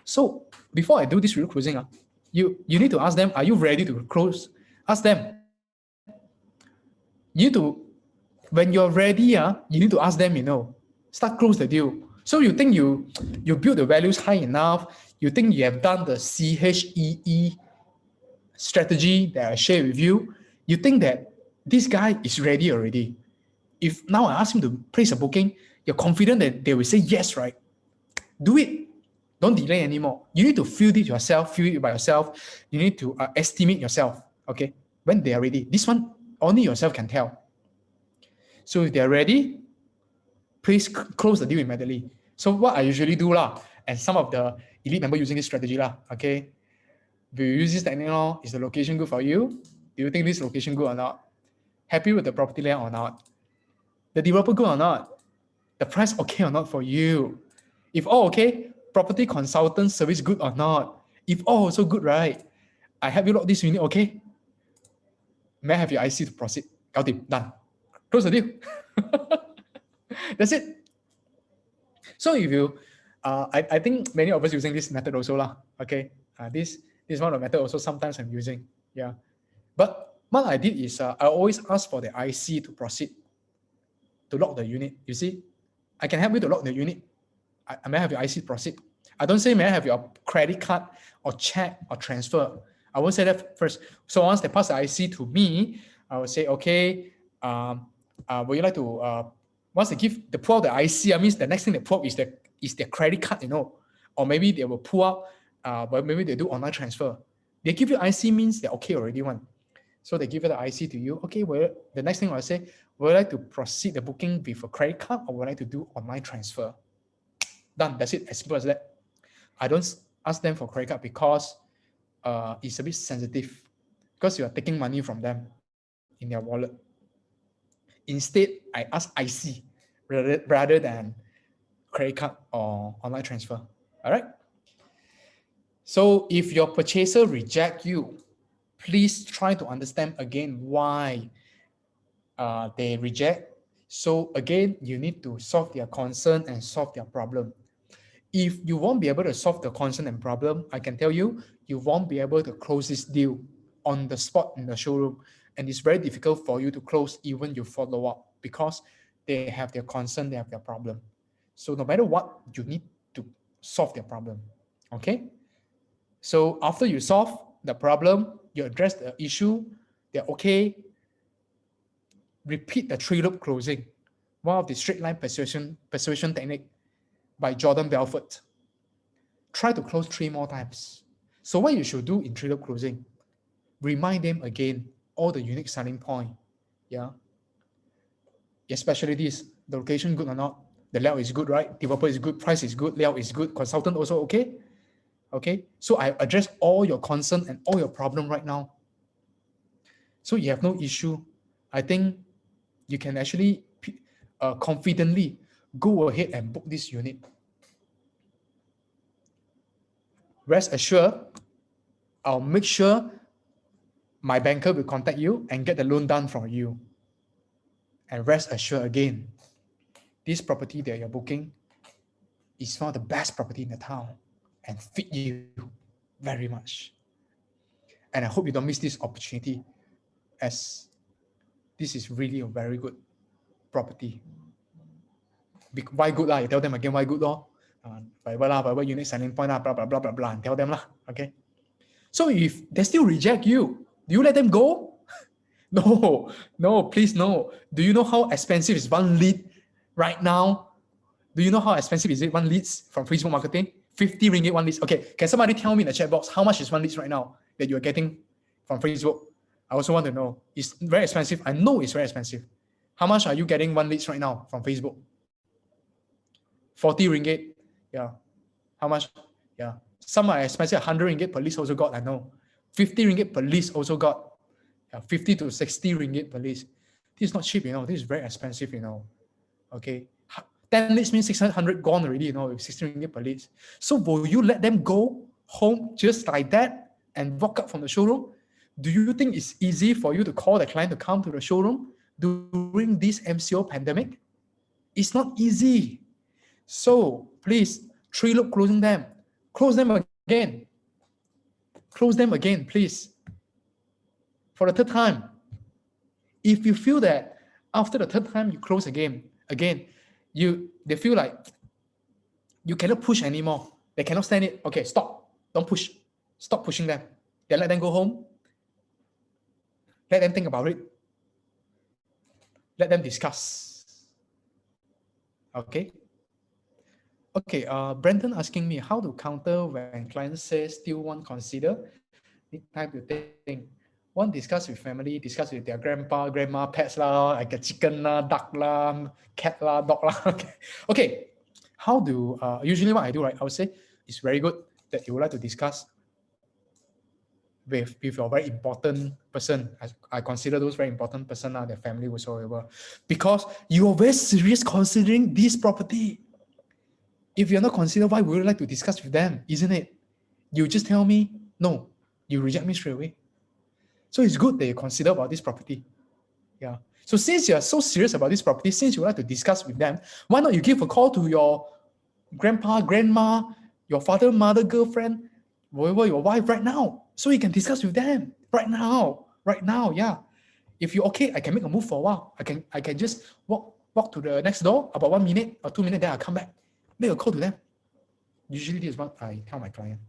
so before I do this reloop closing, you need to ask them, are you ready to close? Ask them. You need to, when you're ready, you need to ask them, start close the deal. So you think you build the values high enough, you think you have done the CHEE strategy that I share with you, you think that this guy is ready already. If now I ask him to place a booking, you're confident that they will say yes, right? Do it. Don't delay anymore. You need to feel it yourself, feel it by yourself. You need to estimate yourself, okay? When they are ready. This one, only yourself can tell. So if they're ready, please close the deal immediately. So what I usually do and some of the elite members using this strategy okay? Do you use this technique Is the location good for you? Do you think this location good or not? Happy with the property layout or not? The developer good or not? The price okay or not for you? If all okay, property consultant service good or not? If all also good, right? I help you lock this unit, okay? May I have your IC to proceed? Got it, done. Close the deal. That's it. So if you, I think many of us using this method also okay? This is one of the method also sometimes I'm using, yeah. But what I did is I always ask for the IC to proceed to lock the unit. You see, I can help you to lock the unit. I may have your IC proceed. I don't say may I have your credit card or check or transfer. I won't say that first. So once they pass the IC to me, I will say, okay, would you like to, once they give the pull out the IC, means the next thing they pull up is their credit card, or maybe they will pull out, but maybe they do online transfer. They give you IC means they're okay already one. So they give you the IC to you. Okay, well, the next thing I'll say, would I like to proceed the booking with a credit card or would I like to do online transfer? Done. That's it. As simple as that. I don't ask them for credit card because it's a bit sensitive because you are taking money from them in their wallet. Instead, I ask IC rather than credit card or online transfer. All right. So if your purchaser reject you, please try to understand again why they reject. So again, you need to solve their concern and solve their problem. If you won't be able to solve the concern and problem, I can tell you, you won't be able to close this deal on the spot in the showroom. And it's very difficult for you to close even you follow up because they have their concern, they have their problem. So no matter what, you need to solve their problem. Okay? So after you solve the problem, you address the issue, they're okay, repeat the three loop closing, one of the straight line persuasion technique by Jordan Belfort. Try to close 3 more times. So what you should do in three loop closing, remind them again all the unique selling point. Yeah. Especially this, the location good or not, the layout is good, right? Developer is good, price is good, layout is good, consultant also okay. Okay. So I address all your concern and all your problem right now. So you have no issue. I think you can actually confidently go ahead and book this unit. Rest assured, I'll make sure my banker will contact you and get the loan done for you. And rest assured again, this property that you're booking is one of the best property in the town and fit you very much. And I hope you don't miss this opportunity, as this is really a very good property. Why good lah? You tell them again why good lor. Whatever unique selling point lah, blah blah blah blah blah, and tell them lah. Okay. So if they still reject you, do you let them go? No, no, please no. Do you know how expensive is one lead right now? Do you know how expensive is it, one leads from Facebook marketing? 50 ringgit one leads. Okay, can somebody tell me in the chat box how much is one leads right now that you're getting from Facebook? I also want to know. It's very expensive. I know it's very expensive. How much are you getting one leads right now from Facebook? 40 ringgit. Yeah. How much? Yeah. Some are expensive. 100 ringgit per lead also got, I know. 50 ringgit per lead also got. Yeah, 50 to 60 ringgit per lead. This is not cheap, you know. This is very expensive, you know. Okay. 10 leads means 600 gone already, you know, with 60 ringgit per lead. So will you let them go home just like that and walk up from the showroom? Do you think it's easy for you to call the client to come to the showroom during this MCO pandemic? It's not easy. So please, three look closing them. Close them again. Close them again, please. For the third time. If you feel that after the third time you close again, they feel like you cannot push anymore. They cannot stand it. Okay, stop. Don't push. Stop pushing them. Then let them go home. Let them think about it. Let them discuss. Okay. Okay, Brendan asking me how to counter when client says still want consider, need time to think. One, discuss with family, discuss with their grandpa, grandma, pets lah, like a chicken lah, duck lah, cat lah, dog lah. Okay. How do, usually what I do, right, I would say it's very good that you would like to discuss with your very important person. I consider those very important person, their family whatsoever, because you are very serious considering this property. If you're not considered, why would you like to discuss with them, isn't it? You just tell me, no, you reject me straight away. So it's good that you consider about this property. Yeah. So since you're so serious about this property, since you would like to discuss with them, why not you give a call to your grandpa, grandma, your father, mother, girlfriend, whatever, your wife right now, so you can discuss with them right now, yeah. If you're okay, I can make a move for a while. I can just walk to the next door about 1 minute or 2 minutes, then I'll come back. Make a call to them. Usually this is what I tell my client.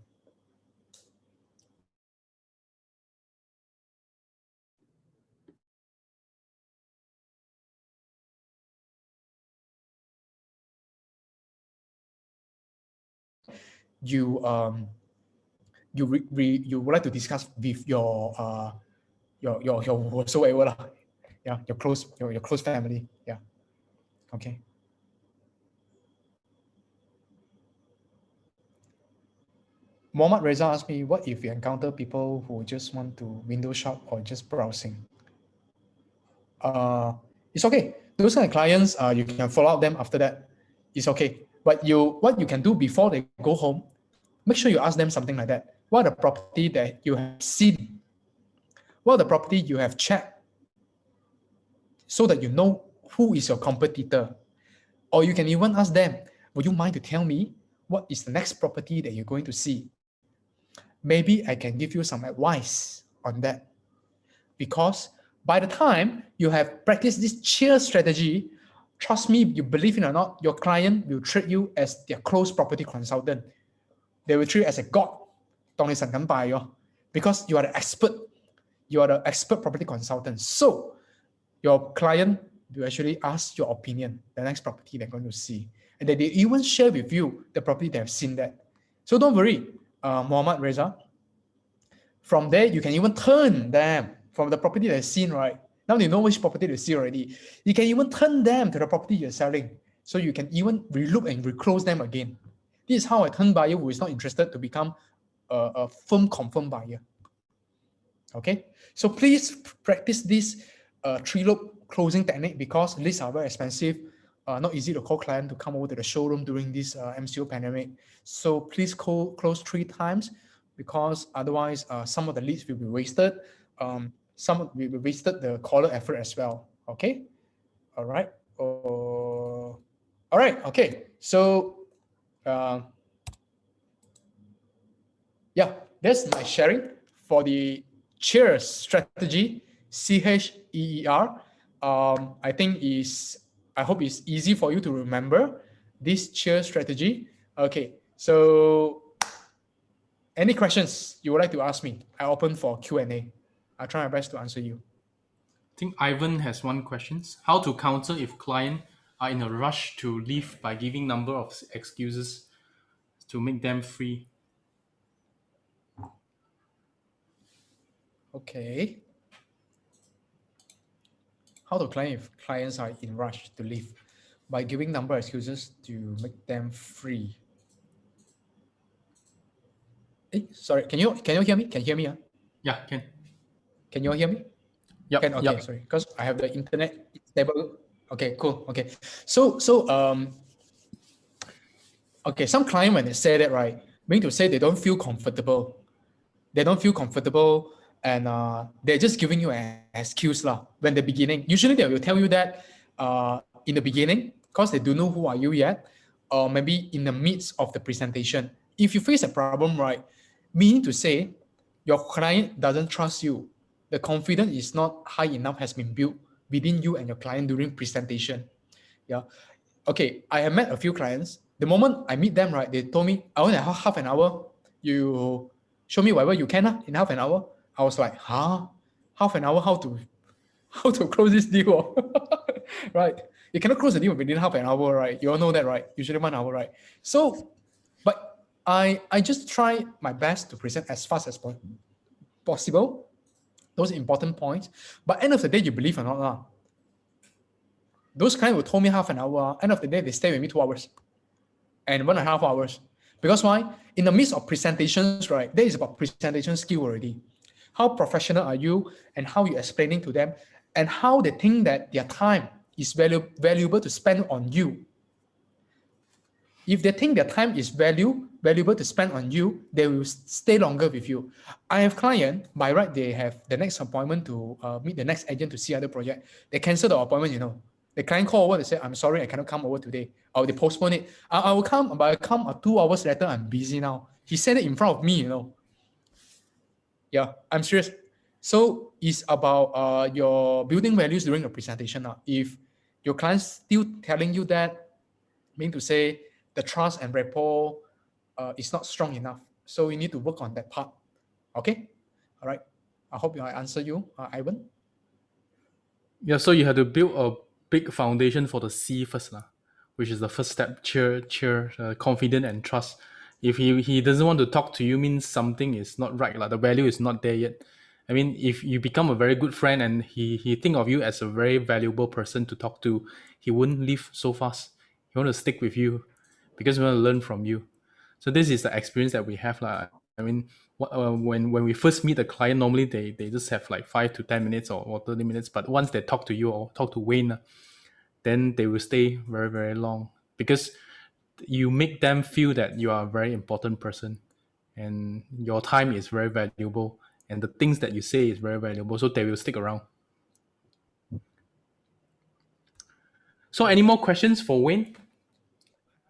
You would like to discuss with your whatsoever lah. Yeah, your close family. Yeah. Okay. Mohammad Reza asked me, what if you encounter people who just want to window shop or just browsing? It's okay. Those kind of clients, you can follow up them after that. It's okay. But what you can do before they go home, make sure you ask them something like that. What are the property that you have seen? What are the property you have checked? So that you know who is your competitor. Or you can even ask them, would you mind to tell me what is the next property that you're going to see? Maybe I can give you some advice on that. Because by the time you have practiced this cheer strategy, trust me, you believe it or not, your client will treat you as their close property consultant. They will treat you as a god, because you are the expert. You are the expert property consultant. So your client will actually ask your opinion, the next property they're going to see. And then they even share with you the property they have seen that. So don't worry, Mohammad Reza. From there, you can even turn them from the property they've seen, right? Now they know which property they see already. You can even turn them to the property you're selling. So you can even relook and reclose them again. This is how a turn buyer who is not interested to become a firm confirmed buyer. Okay, so please practice this three-loop closing technique, because leads are very expensive. Not easy to call client to come over to the showroom during this MCO pandemic. So please close 3 times, because otherwise some of the leads will be wasted. we wasted the caller effort as well. Okay, all right. All right. Okay. So, uh, yeah, that's my sharing for the cheer strategy. CHEER. I think I hope it's easy for you to remember this cheer strategy. Okay. So, any questions you would like to ask me? I open for Q&A. I'll try my best to answer you. I think Ivan has one question. How to counter if client are in a rush to leave by giving number of excuses to make them free? Okay. How to claim if clients are in rush to leave by giving number of excuses to make them free. Sorry, can you hear me? Can you hear me? Yeah, can. Can you all hear me? Can, Yep, okay, yep. sorry, because I have the internet stable. Okay, cool. Okay. So okay, some client when they say that, right, meaning to say they don't feel comfortable. They don't feel comfortable, and they're just giving you an excuse lah. When the beginning, usually they will tell you that in the beginning, because they don't know who are you yet, or maybe in the midst of the presentation. If you face a problem, right, meaning to say your client doesn't trust you, the confidence is not high enough has been built within you and your client during presentation. Yeah. Okay, I have met a few clients. The moment I meet them, right, they told me, I only have half an hour. You show me whatever you can in half an hour. I was like, huh? Half an hour? How to close this deal? Right? You cannot close the deal within half an hour, right? You all know that, right? Usually 1 hour, right? So, but I just try my best to present as fast as possible those important points. But end of the day, you believe or not, those clients will told me half an hour. End of the day, they stay with me 2 hours and 1.5 hours. Because why? In the midst of presentations, right, that is about presentation skill already. How professional are you and how you explaining to them and how they think that their time is valuable to spend on you. If they think their time is valuable to spend on you, they will stay longer with you. I have client, by right, they have the next appointment to meet the next agent to see other project. They cancel the appointment. The client call over, they say, I'm sorry, I cannot come over today. Or they postpone it. I will come, but I come 2 hours later, I'm busy now. He said it in front of me. Yeah, I'm serious. So it's about your building values during the presentation now. If your client's still telling you that, meaning to say the trust and rapport is not strong enough. So you need to work on that part. Okay? All right. I hope I answer you, Ivan. Yeah, so you have to build a big foundation for the C first, lah, which is the first step. Cheer, confident and trust. If he doesn't want to talk to you, means something is not right, lah. The value is not there yet. I mean, if you become a very good friend and he think of you as a very valuable person to talk to, he wouldn't leave so fast. He want to stick with you because he want to learn from you. So this is the experience that we have, lah. I mean, when we first meet a client, normally they just have like 5 to 10 minutes or 30 minutes. But once they talk to you or talk to Wayne, then they will stay very very long because you make them feel that you are a very important person and your time is very valuable and the things that you say is very valuable. So they will stick around. So any Okay. more questions for Wayne?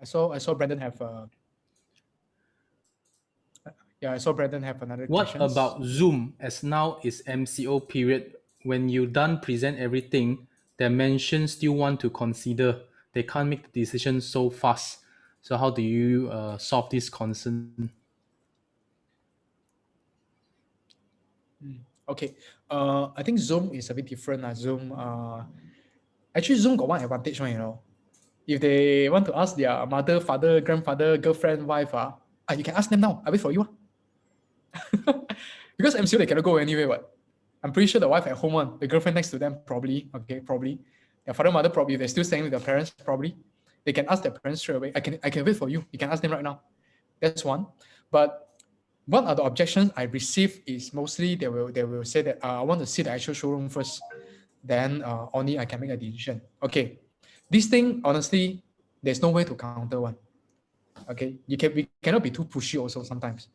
I saw Brandon have yeah, I saw Brandon have another What questions. about Zoom as now is MCO period? When you done present everything, dimension still want to consider. They can't make the decision so fast. So how do you solve this concern? Okay. I think Zoom is a bit different. Zoom actually Zoom got one advantage one. If they want to ask their mother, father, grandfather, girlfriend, wife, you can ask them now. I wait for you. Because MCO they cannot go anywhere. What? I'm pretty sure the wife at home one, the girlfriend next to them probably. Okay, probably. Their father, mother probably. If they're still staying with their parents, probably. They can ask their parents straight away. I can wait for you. You can ask them right now. That's one. But what are the objections I receive is mostly they will say that I want to see the actual showroom first. Then only I can make a decision. Okay. This thing, honestly, there's no way to counter one. Okay. We cannot be too pushy also sometimes.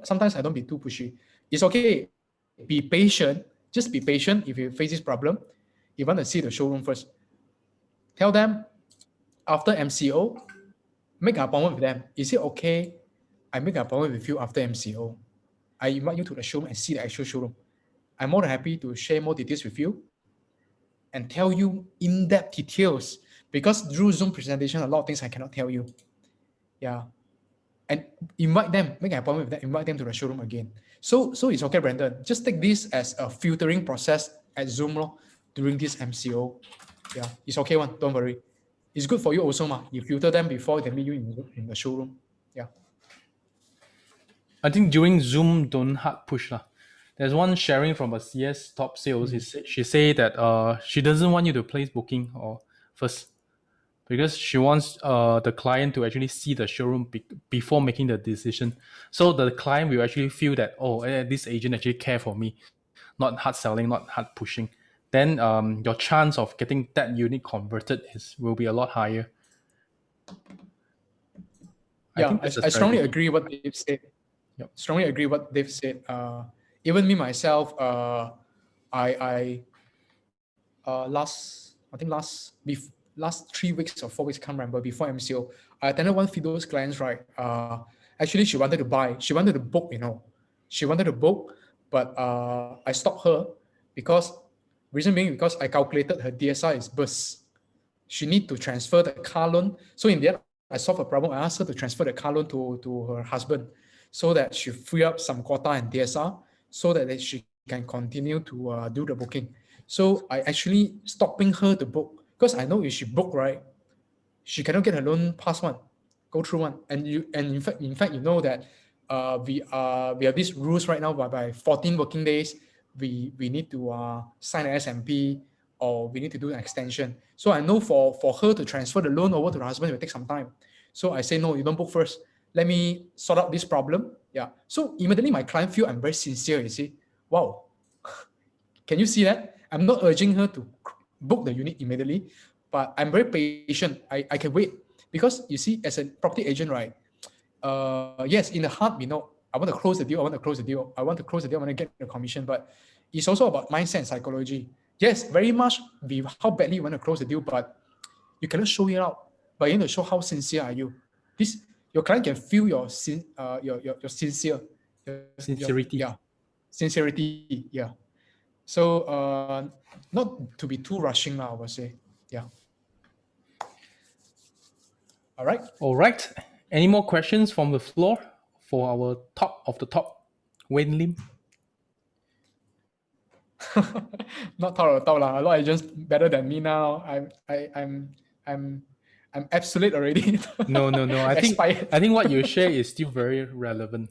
Sometimes I don't be too pushy. It's okay. be patient. Just be patient if you face this problem. You want to see the showroom first. Tell them after MCO, make an appointment with them. Is it okay? I make an appointment with you after MCO. I invite you to the showroom and see the actual showroom. I'm more than happy to share more details with you and tell you in-depth details because through Zoom presentation, a lot of things I cannot tell you. Yeah. And invite them, make an appointment with them, invite them to the showroom again. So it's okay, Brandon. Just take this as a filtering process at Zoom during this MCO. Yeah, it's okay one, don't worry. It's good for you also, ma. You filter them before they meet you in the showroom. Yeah. I think during Zoom, don't hard push lah. There's one sharing from a CS top sales. She say that she doesn't want you to place booking or first because she wants the client to actually see the showroom before making the decision. So the client will actually feel that this agent actually care for me, not hard selling, not hard pushing. Then your chance of getting that unit converted will be a lot higher. I Yeah, think that's a I strongly strategy. agree what they've said. Yep. Strongly agree what they've said. Even me myself, I last 3 weeks or 4 weeks, can't remember, before MCO, I attended one of those clients, right? Actually, she wanted to buy, she wanted to book, she wanted to book, but I stopped her because reason being because I calculated her DSR is burst. She need to transfer the car loan. So in the end, I solved a problem. I asked her to transfer the car loan to her husband so that she free up some quota and DSR so that she can continue to do the booking. So I actually stopping her to book because I know if she book, right, she cannot get her loan pass one, go through one. And in fact, you know that we have these rules right now by 14 working days, we need to sign an SMP or we need to do an extension. So I know for her to transfer the loan over to the husband, it will take some time. So I say, no, you don't book first. Let me sort out this problem. Yeah. So immediately my client feel I'm very sincere, you see. Wow. Can you see that? I'm not urging her to book the unit immediately, but I'm very patient. I can wait because you see, as a property agent, right? Yes, in the heart, I want to close the deal. I want to close the deal. I want to close the deal. I want to get the commission. But it's also about mindset and psychology. Yes, very much how badly you want to close the deal, but you cannot show it out. But you need to show how sincere are you. This your client can feel your sincere, Sincerity. sincerity. Yeah. So not to be too rushing now, I would say. Yeah. All right. All right. Any more questions from the floor for our top of the top, Wayne Lim? Not top lah. A lot of agents better than me now. I'm I'm absolute already. No. Expired. I think what you share is still very relevant.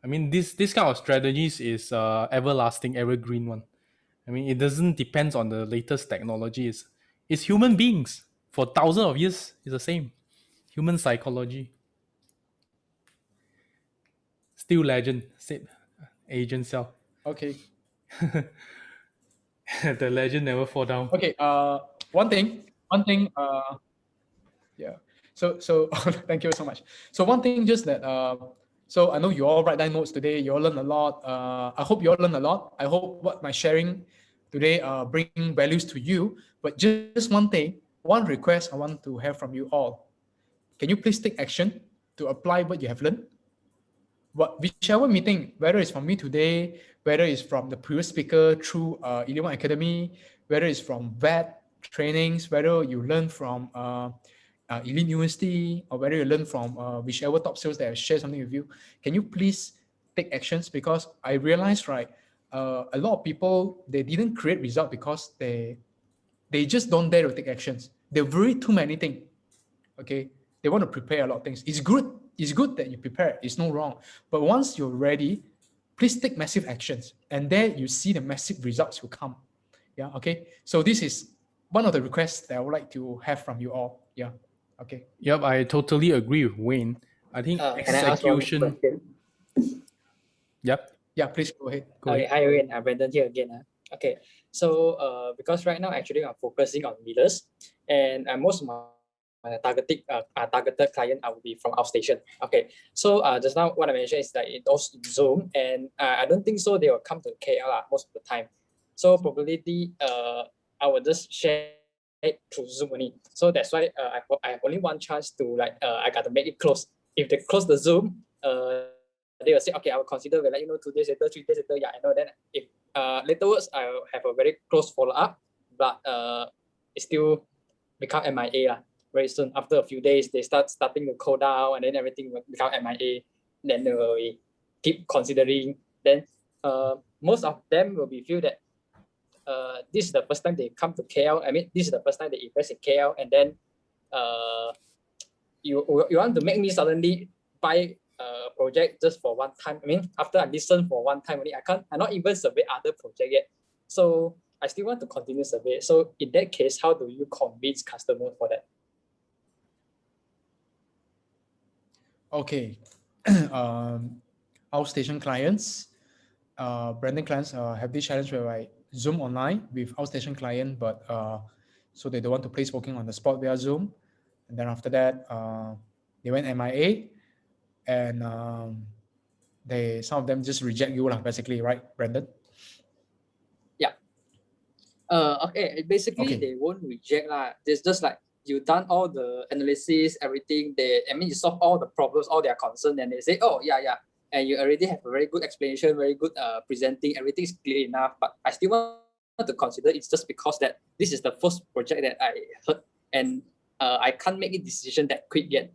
I mean, this kind of strategies is everlasting, evergreen one. I mean, it doesn't depend on the latest technologies. It's human beings for thousands of years. It's the same. Human psychology. Still legend. Said agent cell. Okay. The legend never fall down. Okay. One thing. Yeah. So thank you so much. So one thing, just that. So I know you all write down notes today. You all learn a lot. I hope you all learn a lot. I hope what my sharing today bring values to you. But just one thing, one request I want to have from you all. Can you please take action to apply what you have learned? Whichever meeting, whether it's from me today, whether it's from the previous speaker through Elite One Academy, whether it's from VET trainings, whether you learn from Elite University, or whether you learn from whichever top sales that have shared something with you, can you please take actions? Because I realized, right, a lot of people, they didn't create result because they just don't dare to take actions. They worry too many things. Okay, they want to prepare a lot of things. It's good that you prepare, it's no wrong, but once you're ready, please take massive actions, and there you see the massive results will come. Yeah. Okay, so this is one of the requests that I would like to have from you all. Yeah. Okay. Yep, I totally agree with Wayne. I think Can I ask one execution. question? Yep. Yeah, please go ahead. Okay, hi Wayne, Brandon here again. Okay, so because right now actually I'm focusing on dealers, and most of my targeted client will be from outstation. Okay, so just now what I mentioned is that it also in Zoom, and I don't think so they will come to KL most of the time. So probably I will just share it through Zoom only. So that's why I have only one chance to I got to make it close. If they close the Zoom, they will say, okay, I will consider. We'll let you know 2 days later, 3 days later. Yeah, I know. Then if laterwards I will have a very close follow up, but it still become MIA very soon. After a few days, they starting to cool down, and then everything will become MIA. Then they will keep considering. Then most of them will be feel that this is the first time they come to KL. I mean, this is the first time they invest in KL, and then you want to make me suddenly buy a project just for one time. I mean, after I listen for one time only, I not even survey other project yet. So I still want to continue survey. So in that case, how do you convince customer for that? Okay. Outstation clients, branding clients have this challenge where I Zoom online with outstation client, but so they don't want to place booking on the spot via Zoom. And then after that, they went MIA, and some of them just reject you lah, basically, right, Brandon? Yeah. Okay. Basically, Okay. they won't reject lah. It's just like you done all the analysis, everything. You solve all the problems, all their concern, and they say, oh yeah, and you already have a very good explanation, very good presenting. Everything is clear enough. But I still want to consider it's just because that this is the first project that I heard, and I can't make a decision that quick yet.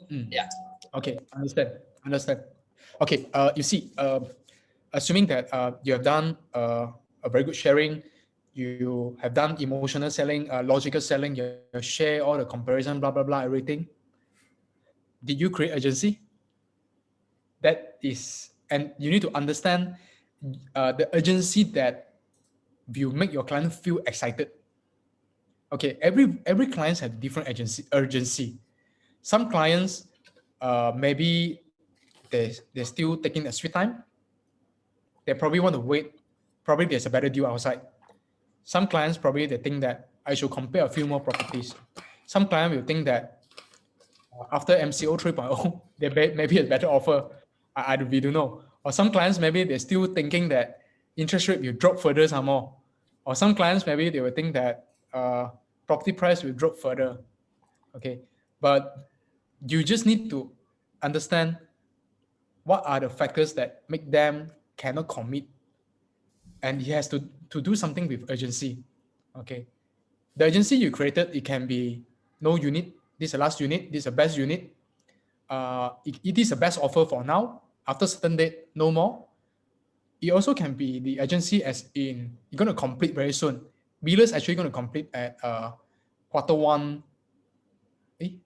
Yeah. Okay, understand. Okay, you see, assuming that you have done a very good sharing, you have done emotional selling, logical selling, you share all the comparison, blah blah blah, everything. Did you create agency? That is, and you need to understand the urgency that will make your client feel excited. Okay, every clients have different urgency. Some clients, maybe they're still taking a sweet time. They probably want to wait. Probably there's a better deal outside. Some clients probably they think that I should compare a few more properties. Some client will think that after MCO 3.0, there may be a better offer. We don't know. Or some clients maybe they're still thinking that interest rate will drop further some more. Or some clients maybe they will think that property price will drop further. Okay, but you just need to understand what are the factors that make them cannot commit, and he has to do something with urgency. Okay, the urgency you created, it can be no unit, this is the last unit, this is the best unit, it is the best offer for now, after certain date no more. It also can be the urgency as in you're going to complete very soon. Wheeler's actually going to complete at quarter 1.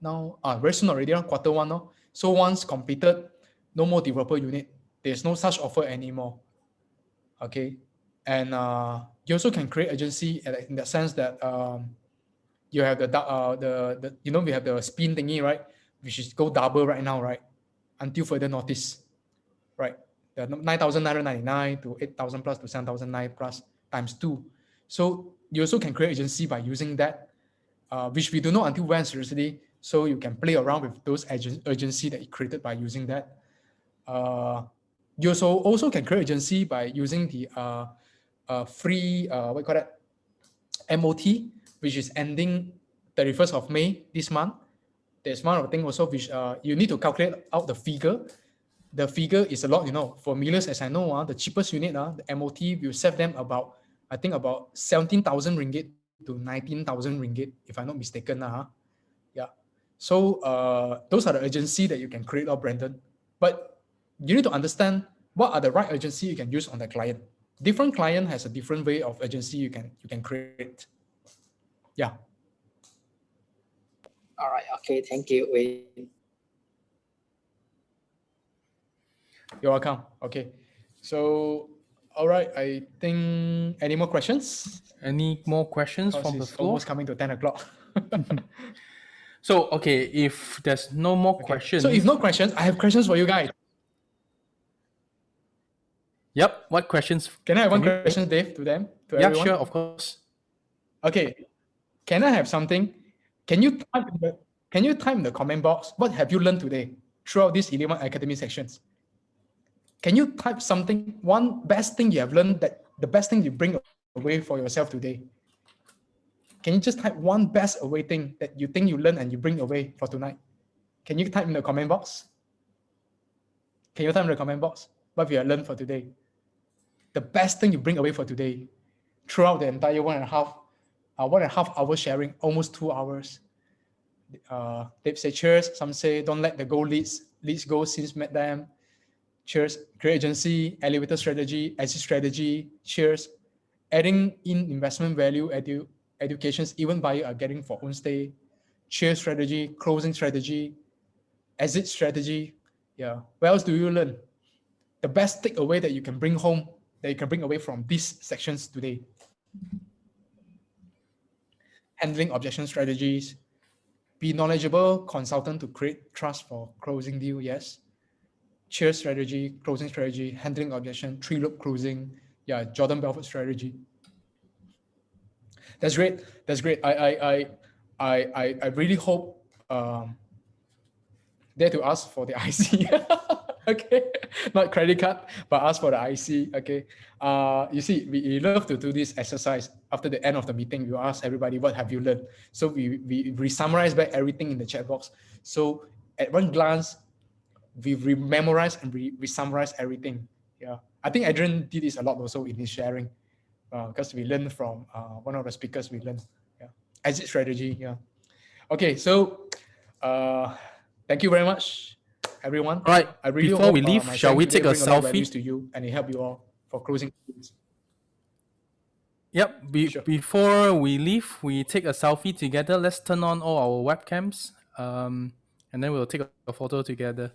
Now very soon already, quarter 1. No? So once completed, no more developer unit. There's no such offer anymore. Okay, and you also can create urgency in the sense that you have the we have the spin thingy, right, which is go double right now, right, until further notice, right? The 9,999 to 8,000 plus to 7,009 plus times 2. So you also can create urgency by using that, which we don't know until when seriously. So you can play around with those urgency that you created by using that. You also can create urgency by using the free what you call that, MOT, which is ending 31st of May this month. There's one other thing also which you need to calculate out the figure. The figure is a lot, for millers, as I know, the cheapest unit, the MOT will save them about, I think about 17,000 ringgit to 19,000 ringgit, if I'm not mistaken. Yeah. So those are the urgency that you can create, Brandon. But you need to understand what are the right urgency you can use on the client. Different client has a different way of urgency you can create. Yeah. All right. Okay. Thank you, Wayne. You're welcome. Okay. So, all right. I think any more questions? Any more questions from the It's floor? almost coming to 10 o'clock. So, okay, if there's no more Okay. questions. So if no questions, I have questions for you guys. Yep. What questions? Can I have one from you? question, Dave, to them, to Yeah, everyone? sure, of course. Okay. Can I have something Can you type in the comment box, what have you learned today throughout these 11 academy sections? Can you type something, one best thing you have learned, that the best thing you bring away for yourself today? Can you just type one best away thing that you think you learned and you bring away for tonight? Can you type in the comment box? Can you type in the comment box what you have learned for today? The best thing you bring away for today throughout the entire 1.5 hours sharing, almost 2 hours. They say cheers. Some say don't let the goal leads go since met them. Cheers. Create agency, elevator strategy, exit strategy. Cheers. Adding in investment value, educations even buyer are getting for own stay. Cheers strategy, closing strategy, exit strategy. Yeah. What else do you learn? The best takeaway that you can bring home, that you can bring away from these sections today. Handling objection strategies, be knowledgeable consultant to create trust for closing deal. Yes. Cheer strategy, closing strategy, handling objection, 3-loop closing. Yeah, Jordan Belfort strategy. That's great. That's great. I really hope dare to ask for the IC. Okay, not credit card, but ask for the IC. Okay. You see, we love to do this exercise after the end of the meeting. We ask everybody, what have you learned? So we summarize back everything in the chat box. So at one glance, we memorize and we summarize everything. Yeah, I think Adrian did this a lot also in his sharing, because we learned from one of the speakers. We learned, yeah, exit strategy. Yeah. Okay, so thank you very much, everyone. All right. I really Before hope we leave, my shall sharing we today take a bring a lot of values selfie? to you and it help you all for closing. Yep. Sure. Before we leave, we take a selfie together. Let's turn on all our webcams, and then we'll take a photo together.